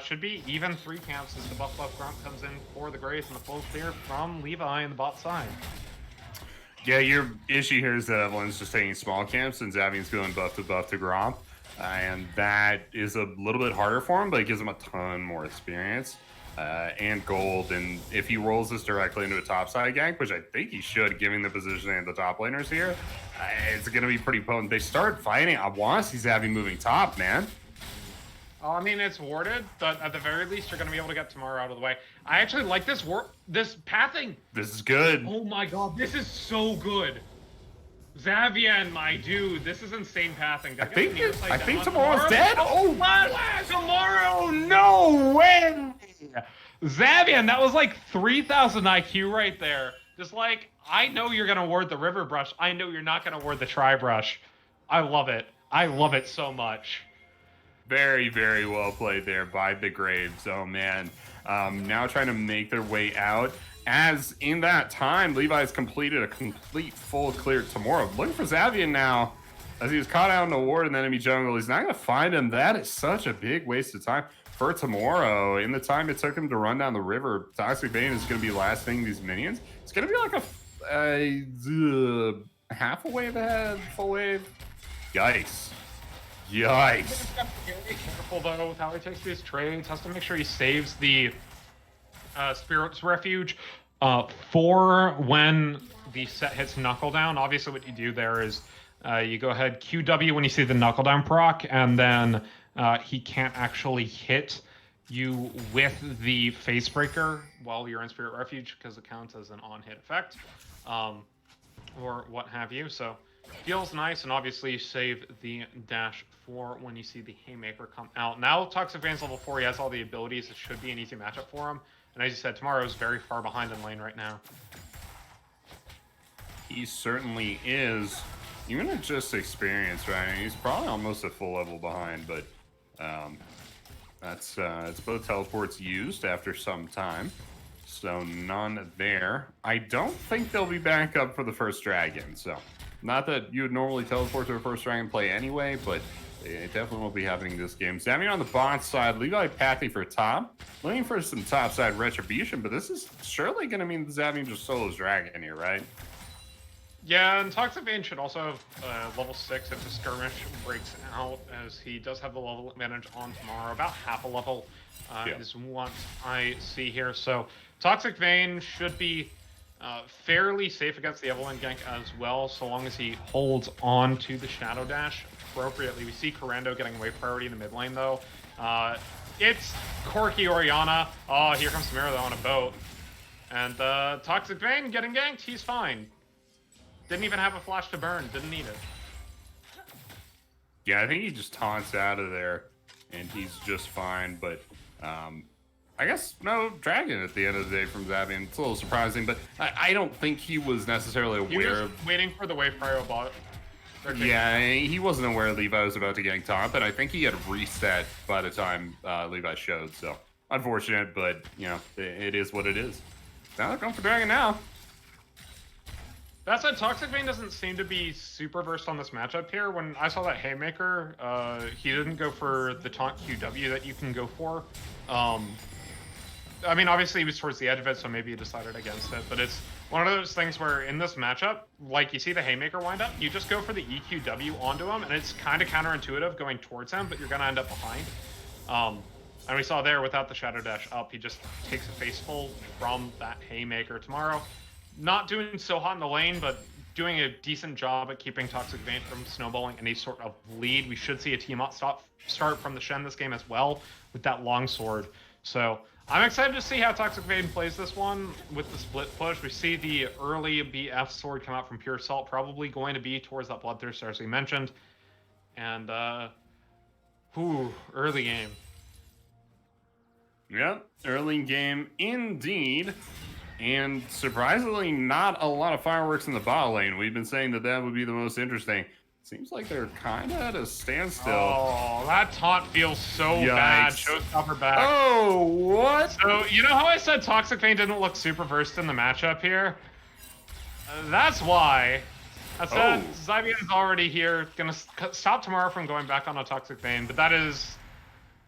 Should be even 3 camps as the buff Grunt comes in for the Grace and the full clear from Levi in the bot side. Yeah, your issue here is that Evelyn's just taking small camps and Xavian's going buff to Gromp. And that is a little bit harder for him, but it gives him a ton more experience and gold. And if he rolls this directly into a topside gank, which I think he should, given the positioning of the top laners here, it's going to be pretty potent. They start fighting. I want to see Xavi moving top, man. I mean, it's warded, but at the very least, you're going to be able to get Tamara out of the way. I actually like this pathing. This is good. Oh my god, this is so good. Xavian, my dude, this is insane pathing. I think tomorrow's dead. Oh, tomorrow, no way. Xavian, that was like 3,000 IQ right there. Just like, I know you're going to ward the River Brush. I know you're not going to ward the Tri Brush. I love it. I love it so much. Very, very well played there by the Graves. Oh, man. Now trying to make their way out. As in that time, Levi's completed a complete full clear tomorrow. Looking for Xavian now. As he was caught out in a ward in the enemy jungle. He's not going to find him. That is such a big waste of time for tomorrow. In the time it took him to run down the river, Toxic Bane is going to be lasting these minions. It's going to be like a half a wave ahead, full wave. Yikes. Yikes. Be careful though with how he takes these trades. Has to make sure he saves the Spirit's Refuge for when the set hits Knuckle Down. Obviously what you do there is you go ahead QW when you see the Knuckle Down proc, and then he can't actually hit you with the Face Breaker while you're in Spirit Refuge, because it counts as an on-hit effect, or what have you. So feels nice, and obviously you save the dash for when you see the Haymaker come out. Now Toxic Bane's level 4, he has all the abilities. It should be an easy matchup for him. And as you said, Tomorrow's very far behind in lane right now. He certainly is. Even at just experience, right? He's probably almost a full level behind, but it's both teleports used after some time. So none there. I don't think they'll be back up for the first dragon, so not that you would normally teleport to a first dragon play anyway, but it definitely won't be happening this game. Xavian on the bot side, Levi Pathy for top. Looking for some top side retribution, but this is surely going to mean Xavian just solos dragon here, right? Yeah, and Toxic Bane should also have level 6 if the skirmish breaks out, as he does have the level advantage on tomorrow. About half a level is what I see here. So Toxic Bane should be fairly safe against the Evelynn gank as well, so long as he holds on to the Shadow Dash appropriately. We see Corando getting away priority in the mid lane, though. It's Corki Oriana. Oh, here comes Samira, though, on a boat. And Toxic Bane getting ganked. He's fine. Didn't even have a flash to burn. Didn't need it. Yeah, I think he just taunts out of there, and he's just fine. But I guess no dragon at the end of the day from Xavian. It's a little surprising, but I don't think he was necessarily aware of waiting for the wave prio bot. Yeah, he wasn't aware Levi was about to gank top, but I think he had reset by the time Levi showed. So unfortunate, but you know, it is what it is. Now they're going for dragon now. That said, Toxic Bane doesn't seem to be super versed on this matchup here. When I saw that Haymaker, he didn't go for the taunt QW that you can go for. I mean, obviously he was towards the edge of it, so maybe he decided against it. But it's one of those things where in this matchup, like you see the Haymaker wind up, you just go for the EQW onto him, and it's kind of counterintuitive going towards him, but you're going to end up behind. And we saw there, without the Shadow Dash up, he just takes a face full from that Haymaker. Tomorrow not doing so hot in the lane, but doing a decent job at keeping Toxic Vayne from snowballing any sort of lead. We should see a team start from the Shen this game as well with that longsword. So I'm excited to see how Toxic Vayne plays this one with the split push. We see the early BF sword come out from Pure Salt, probably going to be towards that Bloodthirster as we mentioned. And, early game. Yep, early game indeed. And surprisingly, not a lot of fireworks in the bot lane. We've been saying that would be the most interesting. Seems like they're kind of at a standstill. Oh, that taunt feels so bad. Showstopper back. Oh, what? So, you know how I said Toxic Vayne didn't look super versed in the matchup here? That's why. I said Zybian's already here. Gonna stop tomorrow from going back on a Toxic Vayne, but that is...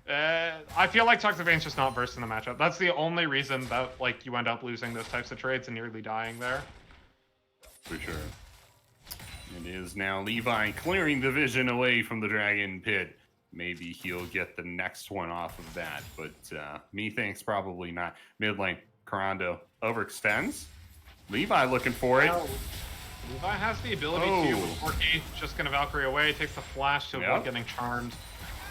I feel like Toxic Vayne's just not versed in the matchup. That's the only reason that like you end up losing those types of trades and nearly dying there. For sure. It is now Levi clearing the vision away from the Dragon Pit. Maybe he'll get the next one off of that, but methinks probably not. Mid lane, Karando overextends. Levi looking for it. Levi has the ability to, before Keith just gonna Valkyrie away, takes the flash to avoid getting charmed.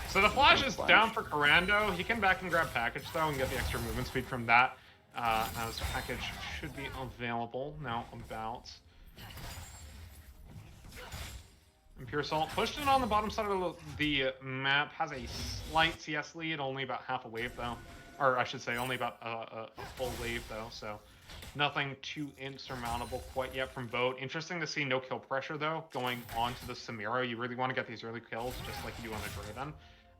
So the flash is down for Karando. He can back and grab package though and get the extra movement speed from that. As package should be available now about. And Pure Salt pushed it on the bottom side of the map. Has a slight CS lead, only about half a wave though. Or I should say only about a full wave though, so nothing too insurmountable quite yet from Boat. Interesting to see no kill pressure though, going on to the Samira. You really want to get these early kills just like you do on the Draven.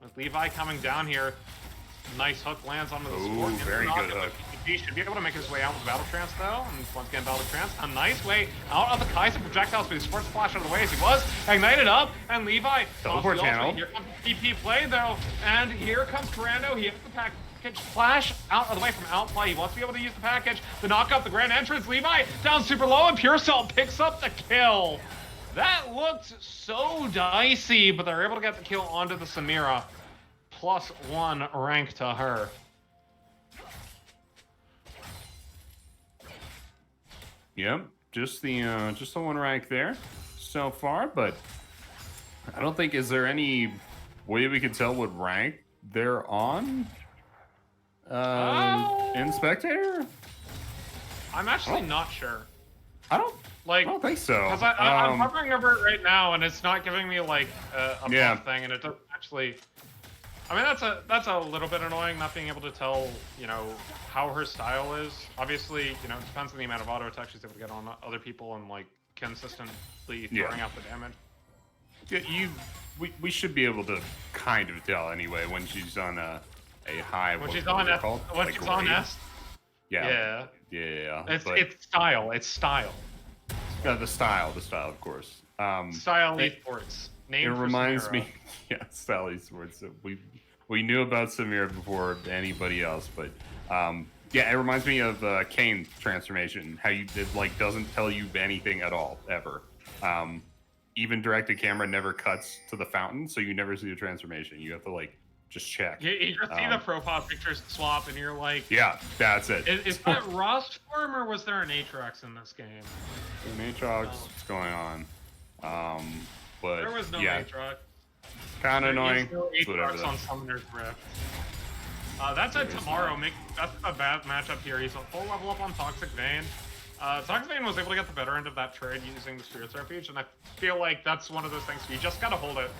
With Levi coming down here, nice hook lands onto the support. Very good hook. He should be able to make his way out with Battle Trance though. And once again, Battle Trance, a nice way out of the Kaiser projectiles, but he supports the flash out of the way as he was ignited up. And Levi, teleport channel. Here comes the TP play though, and here comes Karando. He has the package flash out of the way from outplay. He wants to be able to use the package to knock up the grand entrance. Levi down super low, and Pure Salt picks up the kill. That looked so dicey, but they're able to get the kill onto the Samira. +1 rank to her. Yep, just the one rank there so far, but I don't think, is there any way we could tell what rank they're on? In Spectator? I'm actually not sure. I don't think so. Because I'm hovering over it right now, and it's not giving me like a buff thing, and it doesn't actually. I mean, that's a little bit annoying, not being able to tell, you know, how her style is. Obviously, you know, it depends on the amount of auto attack she's able to get on other people and like consistently throwing out the damage. Yeah, we should be able to kind of tell anyway when she's on a high. When she's on S. Yeah. It's style. It's style. The style, of course. Style Esports. It reminds me, Style Esports. We knew about Samira before anybody else, but it reminds me of Kane's transformation. How it like doesn't tell you anything at all ever. Even directed camera never cuts to the fountain, so you never see the transformation. You have to like just check. You just see the profile pictures swap, and you're like, yeah, that's it. Is that Rust form, or was there an Aatrox in this game? An Aatrox, what's going on? But there was no Aatrox. Kind of annoying. No Aatrox on Summoner's Rift. That's it tomorrow. That's a bad matchup here. He's a full level up on Toxic Vayne. Toxic Vayne was able to get the better end of that trade using the Spirit's Refuge, and I feel like that's one of those things you just gotta hold it.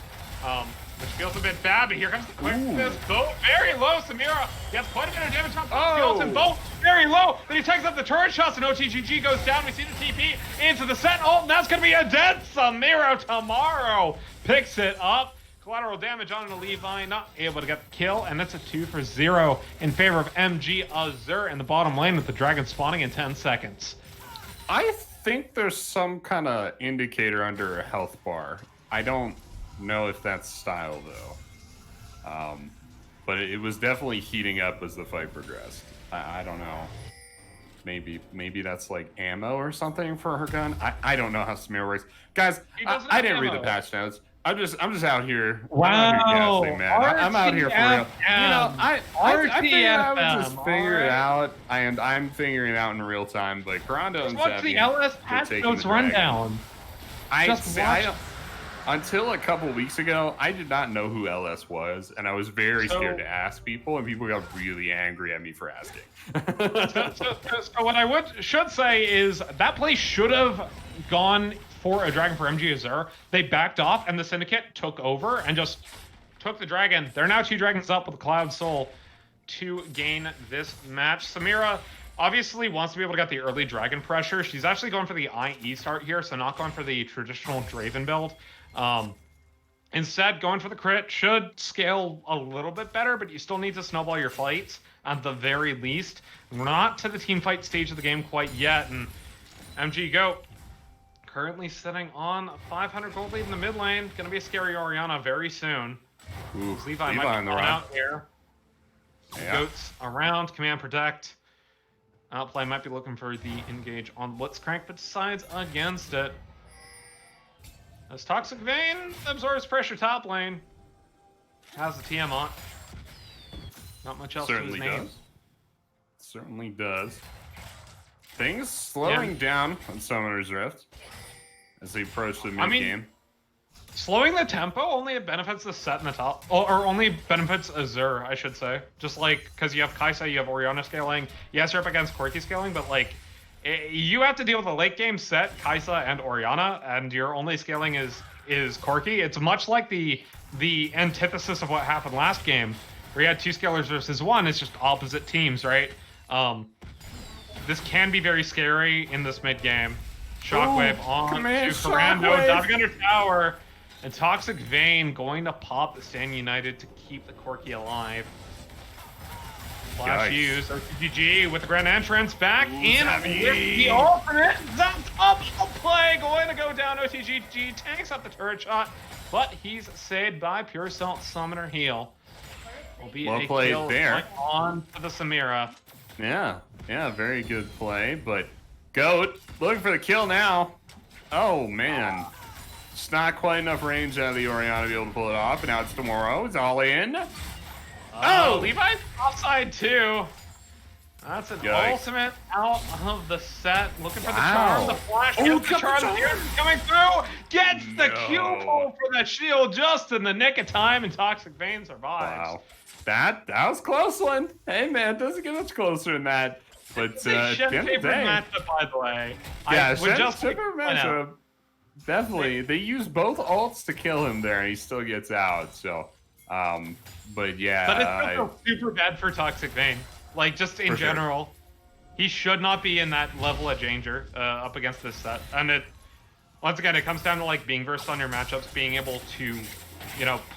Which feels a bit bad, but here comes the quickness. Boat very low. Samira gets quite a bit of damage on the skeleton. Boat very low. Then he takes up the turret shots, and OTGG goes down. We see the TP into the Sentinel, and that's going to be a dead Samira tomorrow. Picks it up. Collateral damage on Levi, not able to get the kill, and that's a 2-for-0 in favor of MG Azure in the bottom lane with the dragon spawning in 10 seconds. I think there's some kind of indicator under a health bar. I don't know if that's style though, but it was definitely heating up as the fight progressed. I don't know. Maybe that's like ammo or something for her gun. I don't know how Samira works, guys. I didn't read the patch notes. I'm just out here. Wow. I'm out here guessing, man. I'm out here for real. You know, I figured I would just figure it out, and I'm figuring it out in real time. But Grando and what's the LS patch notes rundown? Until a couple weeks ago, I did not know who LS was, and I was very scared to ask people, and people got really angry at me for asking. So what I should say is that play should have gone for a dragon for MG Azure. They backed off, and the Syndicate took over and just took the dragon. They're now 2 dragons up with the Cloud Soul to gain this match. Samira obviously wants to be able to get the early dragon pressure. She's actually going for the IE start here, so not going for the traditional Draven build. Instead, going for the crit should scale a little bit better, but you still need to snowball your fights at the very least. We're not to the team fight stage of the game quite yet, and MG Go currently sitting on 500 gold lead in the mid lane. Gonna be a scary Orianna very soon. Ooh, Levi might be out here. Yeah. Goats around, command protect. Outplay might be looking for the engage on Blitzcrank, but decides against it. As Toxic Vein absorbs pressure top lane. Has the TM on. Not much else to his name. Certainly does. Things slowing down on Summoner's Rift as they approach the mid game. Slowing the tempo only benefits the set in the top, or only benefits Azure, I should say. Just like, because you have Kai'Sa, you have Orianna scaling. Yes, you're up against Corki scaling, but like, you have to deal with a late game set, Kai'Sa and Orianna, and your only scaling is Corki. It's much like the antithesis of what happened last game, where you had 2 scalers versus 1. It's just opposite teams, right? This can be very scary in this mid game. Shockwave on to Ferrando, diving under tower, and Toxic Vein going to pop the Stand United to keep the Corki alive. Flash use, OTGG with the grand entrance back in with the alternate. That's up play, going to go down. OTGG tanks up the turret shot, but he's saved by Pure Salt Summoner Heal. Will be well a played kill there. On to the Samira. Yeah, very good play, but Goat looking for the kill now. Oh man, it's not quite enough range out of the Orianna to be able to pull it off, and now it's tomorrow. It's all in. Oh, Levi's offside too. That's an ultimate out of the set. Looking for the charm, the flash, gets the charm, the Earth is coming through, gets the Q pull for the shield just in the nick of time, and Toxic Vein survives. Wow. That was a close one. Hey man, doesn't get much closer than that. But it's a Shen favorite matchup, by the way. Yeah, Shen's favorite matchup. Definitely. They use both ults to kill him there, and he still gets out. So, but yeah. But it's also super bad for Toxic Vein. Like, just in general, he should not be in that level of danger up against this set. And once again, it comes down to like being versed on your matchups, being able to,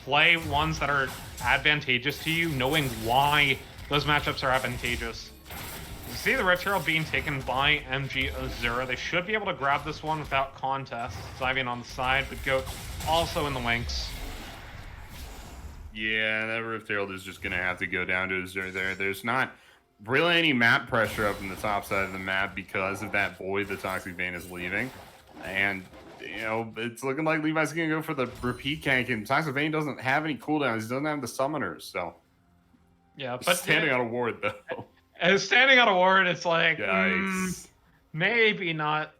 play ones that are advantageous to you, knowing why those matchups are advantageous. You see the Rift Herald being taken by MG Azure. They should be able to grab this one without contest. Zyvian on the side, but Goat also in the wings. Yeah, that Rift Herald is just going to have to go down to Azure there. There's not really any map pressure up in the top side of the map because of that void the Toxic Vein is leaving. And, it's looking like Levi's going to go for the repeat gank, and Toxic Vein doesn't have any cooldowns. He doesn't have the summoners, so. Yeah, but standing on a ward, though. As standing on a ward, it's like, maybe not.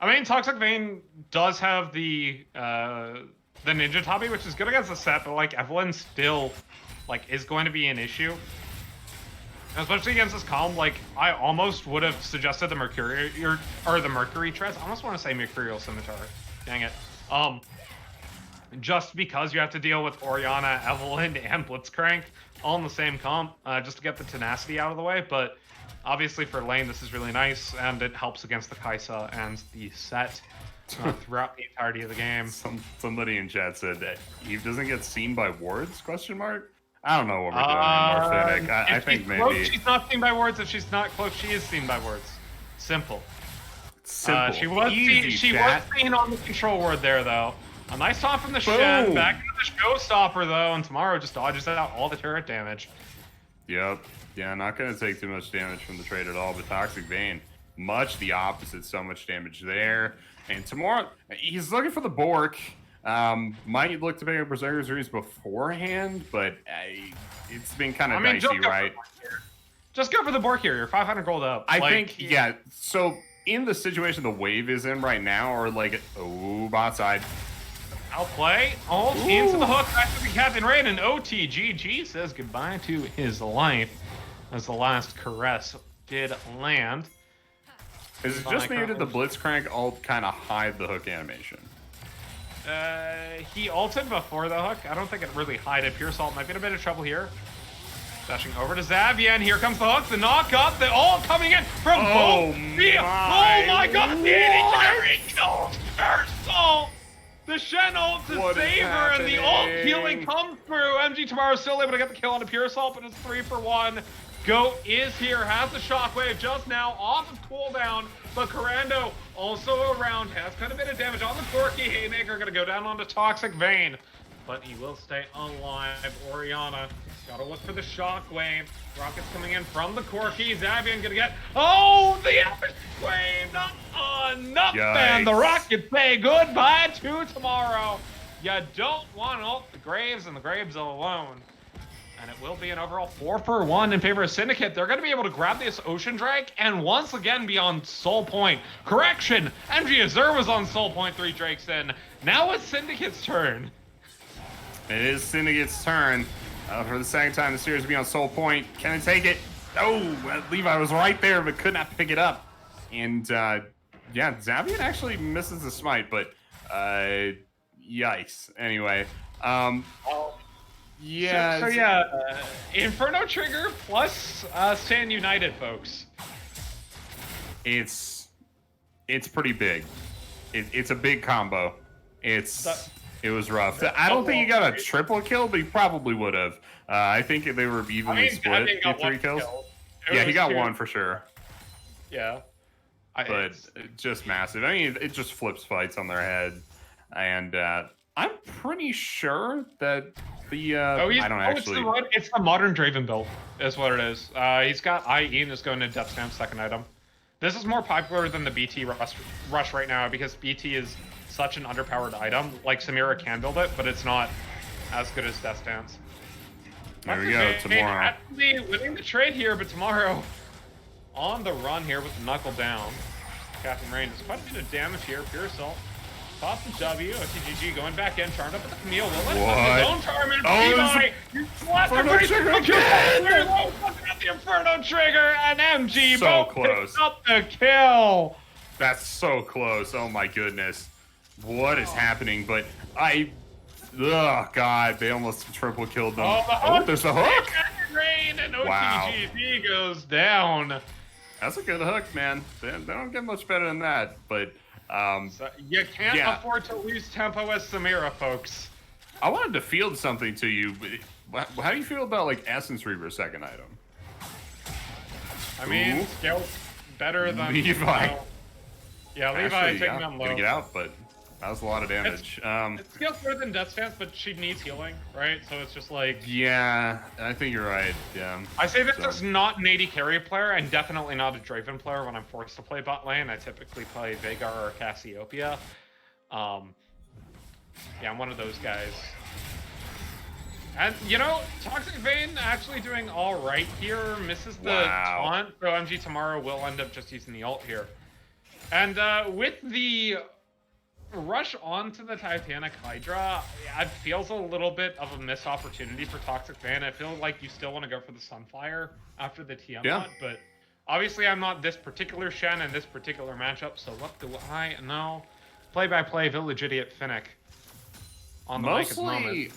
I mean, Toxic Vein does have the Ninja Tabi, which is good against the set, but like Evelyn still is going to be an issue. Especially against this column, I almost would have suggested the Mercury or the Mercury Tress. I almost want to say Mercurial Scimitar. Dang it. Just because you have to deal with Orianna, Evelyn, and Blitzcrank all in the same comp, just to get the tenacity out of the way. But obviously for lane, this is really nice, and it helps against the Kai'Sa and the set throughout the entirety of the game. Somebody in chat said that Eve doesn't get seen by wards? Question mark. I don't know what we're doing anymore, Fennec. I think maybe cloaked, she's not seen by wards. If she's not cloaked, she is seen by wards. Simple. She was seen on the control ward there, though. A nice top from the Shen. Back into the Showstopper, though, and Tomorrow just dodges out all the turret damage. Yep. Yeah, not going to take too much damage from the trade at all, but Toxic Vein, much the opposite. So much damage there. And Tomorrow, he's looking for the Bork. Might look to pick up Berserker's Reese beforehand, but it's been kind of dicey, just right? Just go for the Bork here. You're 500 gold up. I think, yeah. So in the situation the wave is in right now, or like, bot side. Outplay. Ult into the hook. Back to the Captain Rain, and OTGG says goodbye to his life as the last caress did land. Is it just me or did the Blitzcrank ult kind of hide the hook animation? He ulted before the hook. I don't think it really hid it. Pure Salt might be in a bit of trouble here. Dashing over to Zabian. Here comes the hook. The knock up. The ult coming in from both. Oh my god. The 80 carry kills Pure Salt. The Shen ult to save her, and the ult healing comes through. MG Tomorrow still able to get the kill on a Pure Salt, but it's 3 for 1. Goat is here, has the shockwave just now off of cooldown, but Corando also around, has quite a bit of damage on the Corki. Haymaker gonna go down onto Toxic Vein, but he will stay alive. Orianna gotta look for the shockwave. Rockets coming in from the Corki. Zabian gonna get, the epic wave, not enough, and the Rockets say goodbye to Tomorrow. You don't want to ult the Graves, and the Graves alone. And it will be an overall 4 for 1 in favor of Syndicate. They're going to be able to grab this Ocean Drake and once again be on Soul Point. Correction! MG Azure was on Soul Point 3 Drakes in. Now it's Syndicate's turn. It is Syndicate's turn. For the second time this series to be on Soul Point. Can it take it? Oh, Levi was right there but could not pick it up. And yeah, Zabian actually misses the smite, but yikes. Anyway, yeah. So yeah, Inferno Trigger plus Stand United, folks. It's pretty big. It's a big combo. It was rough. I don't think he got a triple kill, but he probably would have. I think they were evenly split. He had 3 kills. Yeah, he got 1 for sure. Yeah. But just massive. I mean, it just flips fights on their head. And I'm pretty sure that the I don't actually. It's the modern Draven build, is what it is. He's got IE and is going to Death Stamp second item. This is more popular than the BT rush right now because BT is such an underpowered item. Like Samira can build it, but it's not as good as Death Stance. There we go. Tomorrow. Actually winning the trade here, but Tomorrow on the run here with the knuckle down. Captain Rain does quite a bit of damage here. Pure Assault. Pops the W. OTGG going back in. Charmed up with the Camille. Will let his own charm in. You slapped the Inferno Trigger, and MG so both close. picks up the kill. That's so close. Oh my goodness. What is happening? But oh god, they almost triple killed them. Oh, there's the hook. Rain and OTGG goes down. That's a good hook, man. They don't get much better than that, but so you can't afford to lose tempo as Samira, folks. I wanted to field something to you, but how do you feel about like Essence Reaver second item? I mean, scale's better than Levi. Yeah, Levi taking them low. Gonna get out, but that was a lot of damage. It's scale's better than Death Stance, but she needs healing, right? So it's just like... Yeah, I think you're right, yeah. I say this is not an AD carry player, and definitely not a Draven player when I'm forced to play bot lane. I typically play Veigar or Cassiopeia. Yeah, I'm one of those guys. And, you know, Toxic Vein actually doing all right here. Misses the taunt, so MG Tomorrow will end up just using the ult here. And with the rush onto the Titanic Hydra, it feels a little bit of a missed opportunity for Toxic Vein. I feel like you still want to go for the Sunfire after the Tiamat, but obviously I'm not this particular Shen in this particular matchup, so what do I know? Play-by-play Village Idiot Finnick on the mic at the moment.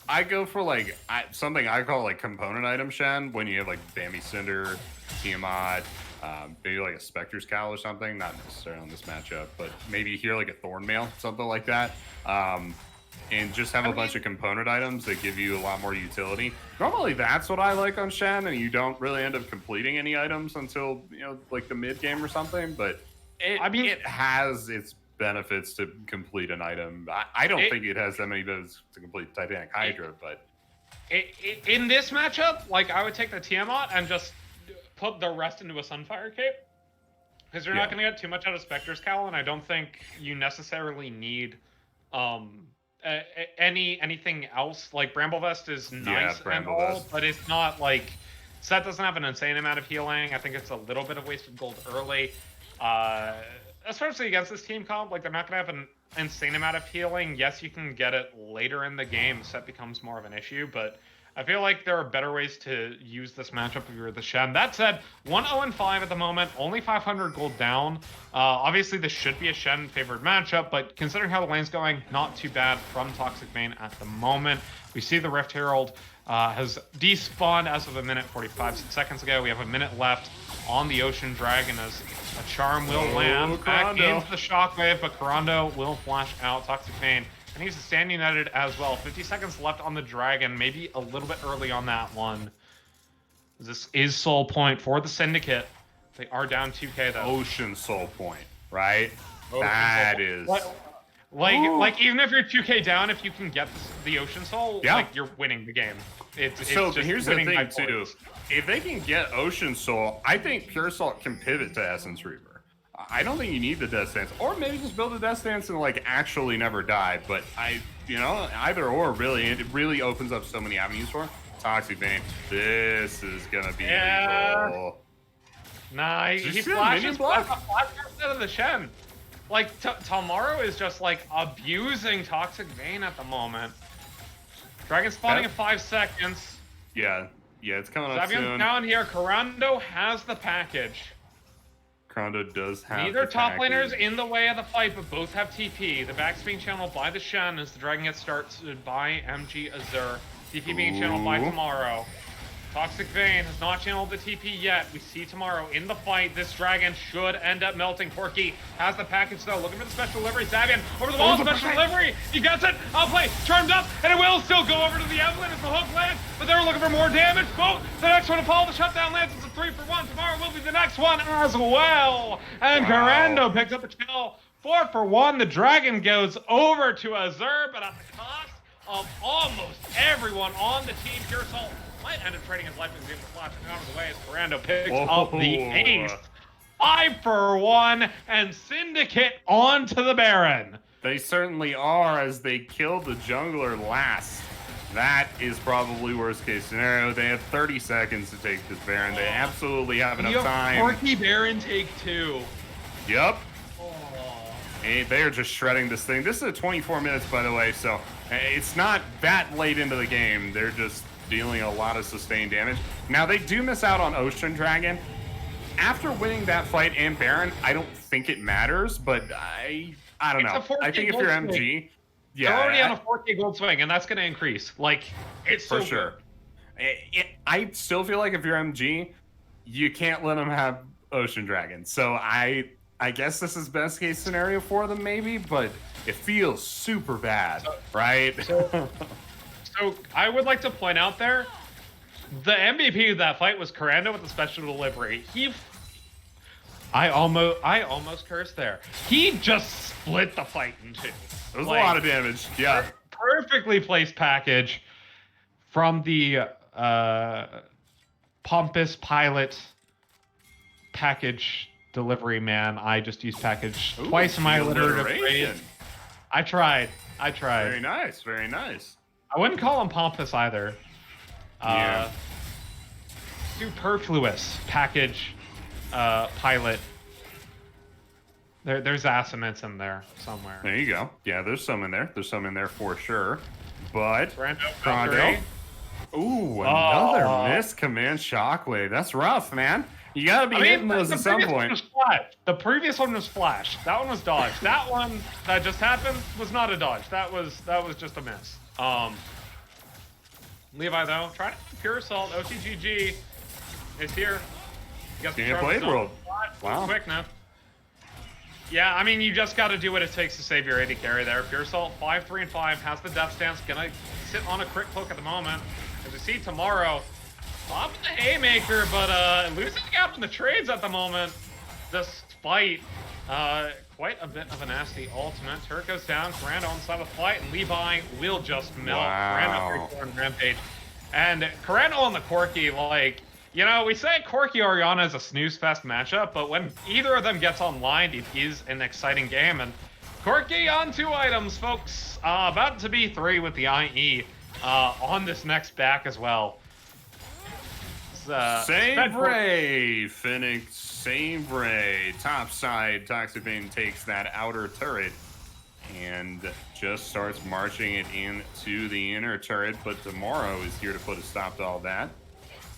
I go for like something I call like component item Shen when you have like Bambi Cinder, Tiamat, maybe like a Spectre's Cowl or something. Not necessarily on this matchup, but maybe here like a Thornmail, something like that. And just have a bunch of component items that give you a lot more utility. Normally that's what I like on Shen, and you don't really end up completing any items until, you know, like the mid game or something, but it has its benefits to complete an item. I don't think it has that many benefits to complete Titanic Hydra, but in this matchup, like I would take the Tiamat and just put the rest into a Sunfire Cape, because you're not going to get too much out of Spectre's Cowl, and I don't think you necessarily need anything else. Like Bramblevest is nice and all, Bramblevest. but it's not like Set doesn't have an insane amount of healing. I think it's a little bit of wasted gold early, especially against this team comp. Like they're not gonna have an insane amount of healing. Yes, you can get it later in the game. Set becomes more of an issue, but I feel like there are better ways to use this matchup if you're the Shen. That said, 1-0-5 at the moment, only 500 gold down. Obviously, this should be a Shen favored matchup, but considering how the lane's going, not too bad from Toxic Vein at the moment. We see the Rift Herald has despawned as of a minute 45 seconds ago. We have a minute left on the Ocean Dragon as a charm will land back into the Shockwave, but Karando will flash out Toxic Vein. And he's Stand United as well. 50 seconds left on the Dragon, maybe a little bit early on that one. This is Soul Point for the Syndicate. They are down 2k though. Ocean Soul Point, right? That is... Like even if you're 2k down, if you can get the Ocean Soul, like you're winning the game. It's so just here's the thing too. If they can get Ocean Soul, I think Pure Salt can pivot to Essence Reaver. I don't think you need the Death Stance, or maybe just build a Death Stance and like actually never die. But either or really, it really opens up so many avenues for him. Toxic Vein. This is gonna be lethal. Nah, he flashes out of the Shen. Like Tomorrow is just like abusing Toxic Vein at the moment. Dragon spawning in 5 seconds. Yeah, it's coming up soon. down here. Karando has the package. Karando does have Neither top laners in the way of the fight, but both have TP. The back's being channeled by the Shen as the Dragon gets started by MG Azure. TP being channeled by Tomorrow. Toxic Vein has not channeled the TP yet. We see Tomorrow in the fight. This Dragon should end up melting. Corki has the package though. Looking for the special delivery. Zabian over the wall. Special delivery. He gets it. Outplay. Charmed up. And it will still go over to the Evelyn as the hook lands. But they were looking for more damage. Both. The next one to follow the shutdown lands. It's a 3-for-1. Tomorrow will be the next one as well. And Karando picks up the kill. 4-for-1. The Dragon goes over to Azure, but at the cost of almost everyone on the team. Pure Salt might end up trading his life in the game for flashing out of the way as Karando picks up the ace. 5-for-1 and Syndicate onto the Baron. They certainly are, as they kill the jungler last. That is probably worst case scenario. They have 30 seconds to take this Baron. They absolutely have enough time. Corki Baron take 2. Yep. And they're just shredding this thing. This is a 24 minutes, by the way, so it's not that late into the game. They're just dealing a lot of sustained damage. Now, they do miss out on Ocean Dragon. After winning that fight and Baron, I don't think it matters, but I don't know. I think if you're MG, they're already on a 4k gold swing, and that's going to increase. Like, it's so for sure. I still feel like if you're MG, you can't let them have Ocean Dragon. So I guess this is best case scenario for them, maybe, but it feels super bad, right? So I would like to point out there, the MVP of that fight was Karando with the special delivery. I almost cursed there. He just split the fight in 2. It was a lot of damage. Yeah. Perfectly placed package from the pompous pilot package delivery man. I just used package twice in my alliteration. I tried. Very nice. Very nice. I wouldn't call him pompous either. Superfluous package pilot. There's assonance in there somewhere. There you go. Yeah, there's some in there. There's some in there for sure. But Karando. Ooh, another missed command shockwave. That's rough, man. You gotta be hitting those at some point. The previous one was flash. That one was dodge. That one that just happened was not a dodge. That was just a miss. Levi though, trying to Pure Assault. OTGG is here. Can't play World. Wow. Quickness. Yeah, I mean, you just got to do what it takes to save your AD carry there. Pure Assault, 5, 3, and 5, has the Death Stance, gonna sit on a crit cloak at the moment. As we see Tomorrow, popping the Haymaker, but losing out in the trades at the moment. This fight, quite a bit of a nasty ultimate. Turret goes down, Karando on the side of the fight, and Levi will just melt. Wow. Karando on Rampage. And Karando on the Corki, like, you know, we say Corki Oriana is a snooze fest matchup, but when either of them gets online, it is an exciting game. And Corki on 2 items, folks. About to be 3 with the IE on this next back as well. Save Ray, Phoenix, save Ray. Top side, Toxic Vein takes that outer turret and just starts marching it into the inner turret, but Tomorrow is here to put a stop to all that.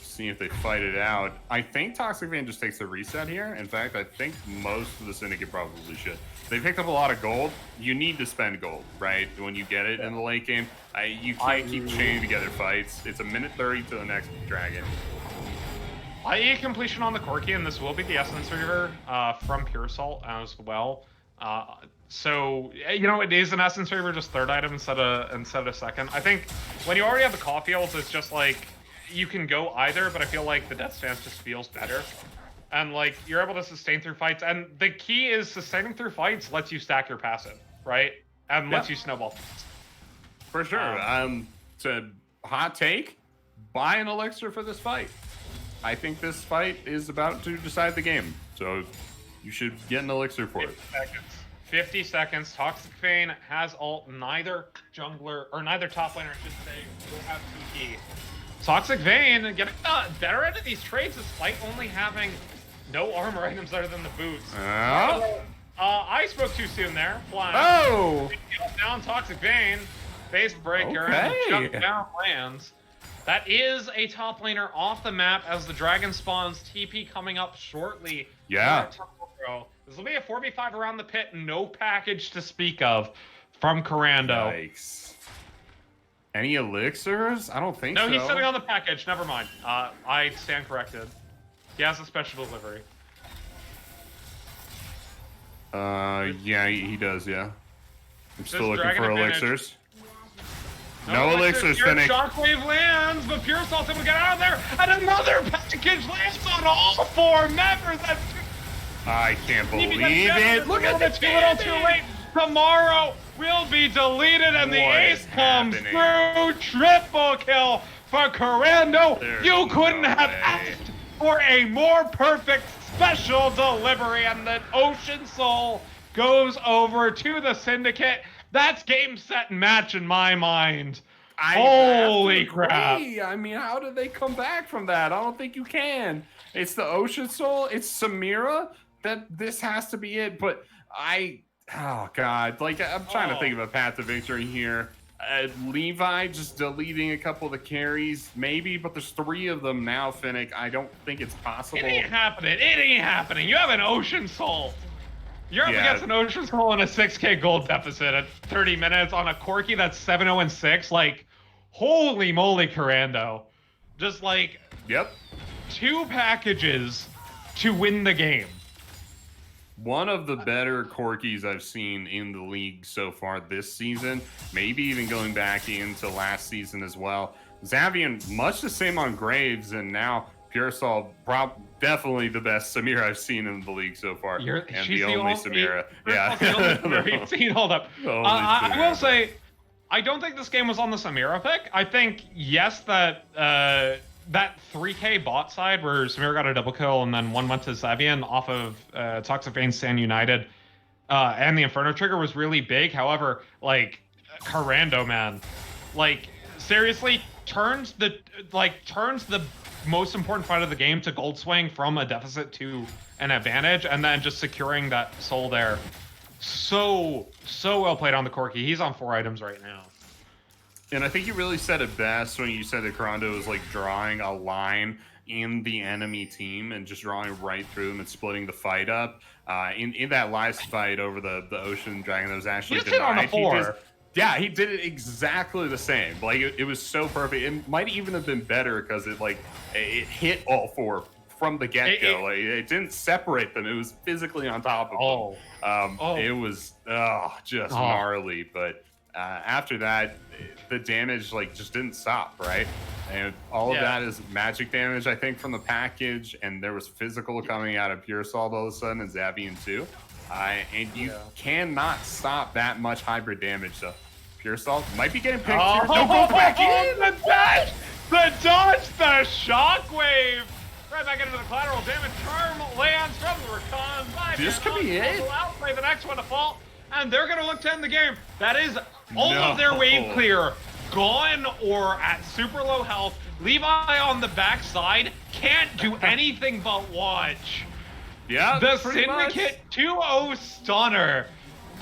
See if they fight it out. I think Toxic Vein just takes the reset here. In fact, I think most of the Syndicate probably should. They picked up a lot of gold. You need to spend gold, right? When you get it in the late game. You can't keep chaining together fights. It's a minute 30 to the next dragon. IE completion on the Corki, and this will be the Essence Reaver from Pure Salt as well. So, you know, it is an Essence Reaver, just 3rd item instead of 2nd. I think when you already have the Caulfields, it's just like, you can go either, but I feel like the Death Stance just feels better. And, like, you're able to sustain through fights, and the key is sustaining through fights lets you stack your passive, right? And lets you snowball fights. For sure. It's a hot take. Buy an elixir for this fight. I think this fight is about to decide the game, so you should get an elixir for it. 50 seconds. Toxic Vein has ult. Neither jungler, or neither top laner, I should say, will have 2P. Toxic Vein getting better into these trades despite only having no armor items other than the boots. I spoke too soon there. Flying. Oh! Down Toxic Vein. Face breaker. And jump down lands. That is a top laner off the map as the dragon spawns. TP coming up shortly. Yeah. This will be a 4v5 around the pit. No package to speak of from Corando. Yikes. Any elixirs? I don't think so. No, he's sitting on the package. Never mind. I stand corrected. He has a special delivery. Yeah, he does, yeah. I'm still looking Dragon for advantage. elixirs. No elixirs, Phoenix. Shockwave lands, but Pure Salt able to get out of there, and another package lands on all 4 members. I can't believe it. Look at the too little, too late. Tomorrow will be deleted, and the ace comes through. Triple kill for Corando. You couldn't have asked for a more perfect special delivery, and the Ocean Soul goes over to the Syndicate. That's game, set, and match in my mind. Holy crap. I mean, how did they come back from that? I don't think you can. It's the Ocean Soul. It's Samira. That this has to be it. But oh God, like I'm trying to think of a path to victory here. Levi just deleting a couple of the carries, maybe, but there's 3 of them now, Finnick. I don't think it's possible. It ain't happening. It ain't happening. You have an Ocean Soul. You're up against an Ocean Soul in a 6k gold deficit at 30 minutes on a Corki that's 7-0-6. Like, holy moly, Corando. Just like, 2 packages to win the game. One of the better Corkis I've seen in the league so far this season, maybe even going back into last season as well. Xavian, much the same on Graves, and now Pure Salt, definitely the best Samira I've seen in the league so far. She's the only Samira. Hold up. I will say, I don't think this game was on the Samira pick. I think, yes, that that 3k bot side where Samira got a double kill and then one went to Xavian off of Toxic Vein Stand United and the Inferno trigger was really big. However, like, Corando, man, like, seriously, turns the most important fight of the game to gold swing from a deficit to an advantage, and then just securing that soul there. So well played on the Corki. He's on 4 items right now. And I think you really said it best when you said that Corando was like drawing a line in the enemy team and just drawing right through them and splitting the fight up. In that last fight over the Ocean Dragon that was actually denied. On the 4. He did it exactly the same. Like it was so perfect. It might even have been better because it hit all 4 from the get-go. It didn't separate them. It was physically on top of them. It was just gnarly. But after that, the damage just didn't stop, right? And all of that is magic damage, I think, from the package. And there was physical coming out of Pure Salt all of a sudden, and Xavian too. And you cannot stop that much hybrid damage. So Pure Salt might be getting picked here. Don't go back in! The dash! The dodge! The shockwave! Right back into the collateral damage. Charm lands from the Rakan. This could be it. Outplay the next one to fall. and they're going to look to end the game. That is all of their wave clear gone or at super low health. Levi on the backside can't do anything but watch. Yeah, the Syndicate 2-0 stunner.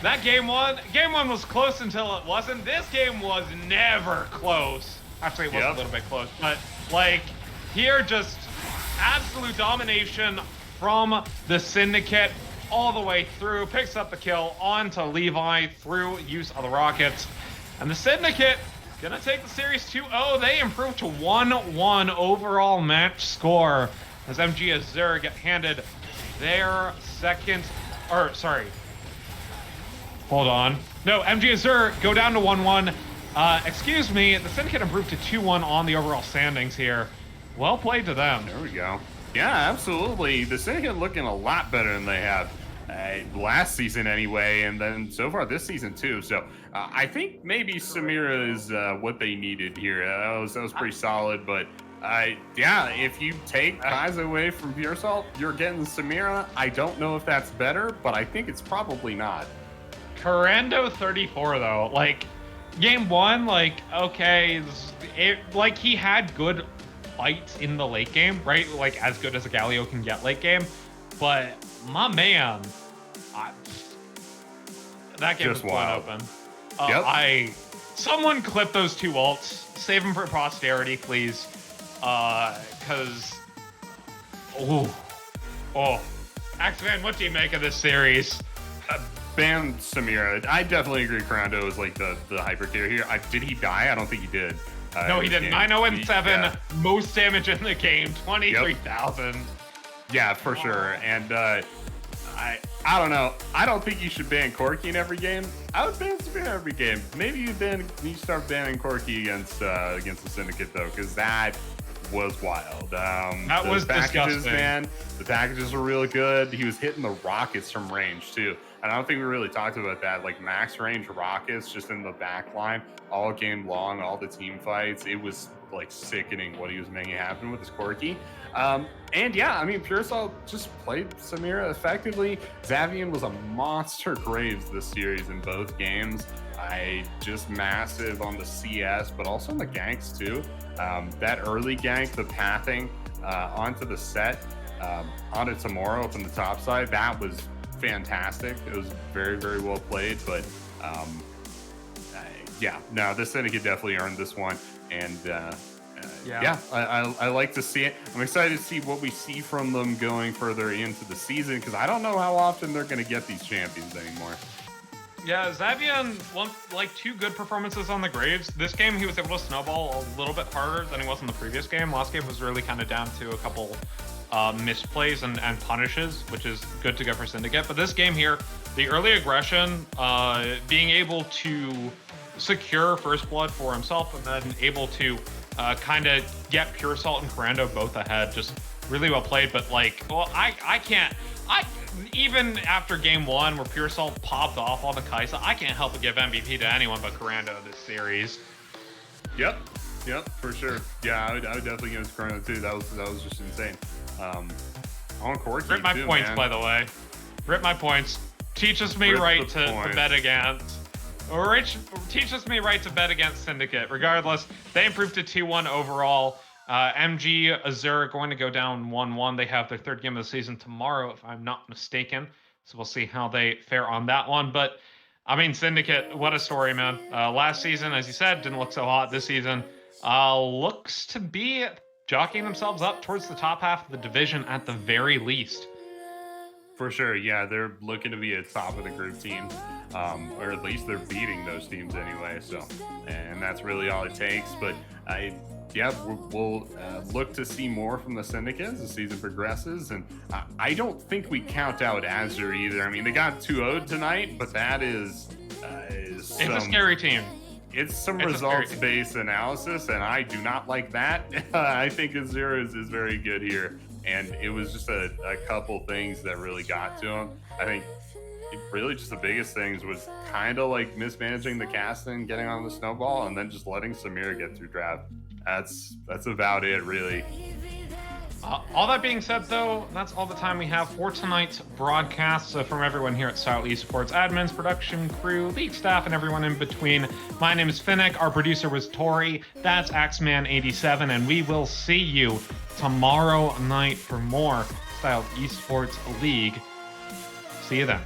That game one was close until it wasn't. This game was never close. Actually, it was a little bit close, but like here, just absolute domination from the Syndicate all the way through. Picks up the kill onto Levi through use of the rockets, and the Syndicate gonna take the series 2-0. They improve to 1-1 overall match score as MG Azure get handed their second, or sorry. Hold on. No, MG Azure go down to 1-1. Excuse me, the Syndicate improved to 2-1 on the overall standings here. Well played to them. There we go. Yeah, absolutely. The Syndicate looking a lot better than they have last season anyway, and then so far this season too. So I think maybe Samira is what they needed here. That was pretty solid, but yeah, if you take guys away from Pure Salt, you're getting Samira. I don't know if that's better, but I think it's probably not. Corando 34 though, like game one, like okay, like he had good fights in the late game, right? Like as good as a Galio can get late game, but my man, that game just was wide open. Yep. Someone clip those two ults, save them for posterity, please, because Axeman, what do you make of this series? Ban Samira. I definitely agree. Corando is like the hyper tier here. Did he die? I don't think he did. No, he didn't. 9-0-7, most damage in the game, 23,000. Yeah, for sure. And I don't know. I don't think you should ban Corki in every game. I would ban Samira every game. Maybe you start banning Corki against the Syndicate though, because that was wild. That was disgusting. Man, the packages were really good. He was hitting the rockets from range too. And I don't think we really talked about that. Like max range rockets just in the back line all game long, all the team fights. It was like sickening what he was making happen with his Corki. And yeah, I mean, Pure Salt just played Samira effectively. Xavian was a monster Graves this series in both games. Just massive on the CS, but also on the ganks too. That early gank, the pathing onto the set, onto Tomorrow up on the top side, that was fantastic. It was very, very well played, but yeah, no, the Syndicate definitely earned this one, and yeah, I like to see it. I'm excited to see what we see from them going further into the season, because I don't know how often they're going to get these champions anymore. Yeah, Xavian, like 2 good performances on the Graves. This game, he was able to snowball a little bit harder than he was in the previous game. Last game was really kind of down to a couple misplays and punishes, which is good to go for Syndicate. But this game here, the early aggression, being able to secure first blood for himself and then able to kind of get Pure Salt and Corando both ahead, just really well played. But like, well, I can't, even after game 1 where Pure Salt popped off on the Kaisa, I can't help but give MVP to anyone but Corando this series. Yep, for sure. Yeah, I would definitely give it to Corando too. That was just insane. On Corki, rip my too, points, man. by the way. Rip my points. Teaches me right to bet against. Teaches me right to bet against Syndicate. Regardless, they improved to 2-1 overall. MG Azure going to go down 1-1. They have their 3rd game of the season tomorrow, if I'm not mistaken. So we'll see how they fare on that one. But I mean, Syndicate, what a story, man. Last season, as you said, didn't look so hot. This season looks to be jockeying themselves up towards the top half of the division at the very least. For sure, yeah, they're looking to be a top of the group team, or at least they're beating those teams anyway. So, and that's really all it takes. But yeah, we'll look to see more from the Syndicate as the season progresses. And I don't think we count out Azure either. I mean, they got 2-0 tonight, but that is it's a scary team. It's some results-based analysis, and I do not like that. I think Azure is very good here, and it was just a couple things that really got to him. I think really just the biggest things was kind of like mismanaging the casting, getting on the snowball, and then just letting Samira get through draft. That's about it, really. All that being said, though, that's all the time we have for tonight's broadcast. So from everyone here at Style Esports, admins, production crew, league staff, and everyone in between, my name is Finnick. Our producer was Tori. That's Axeman87, and we will see you tomorrow night for more Style Esports League. See you then.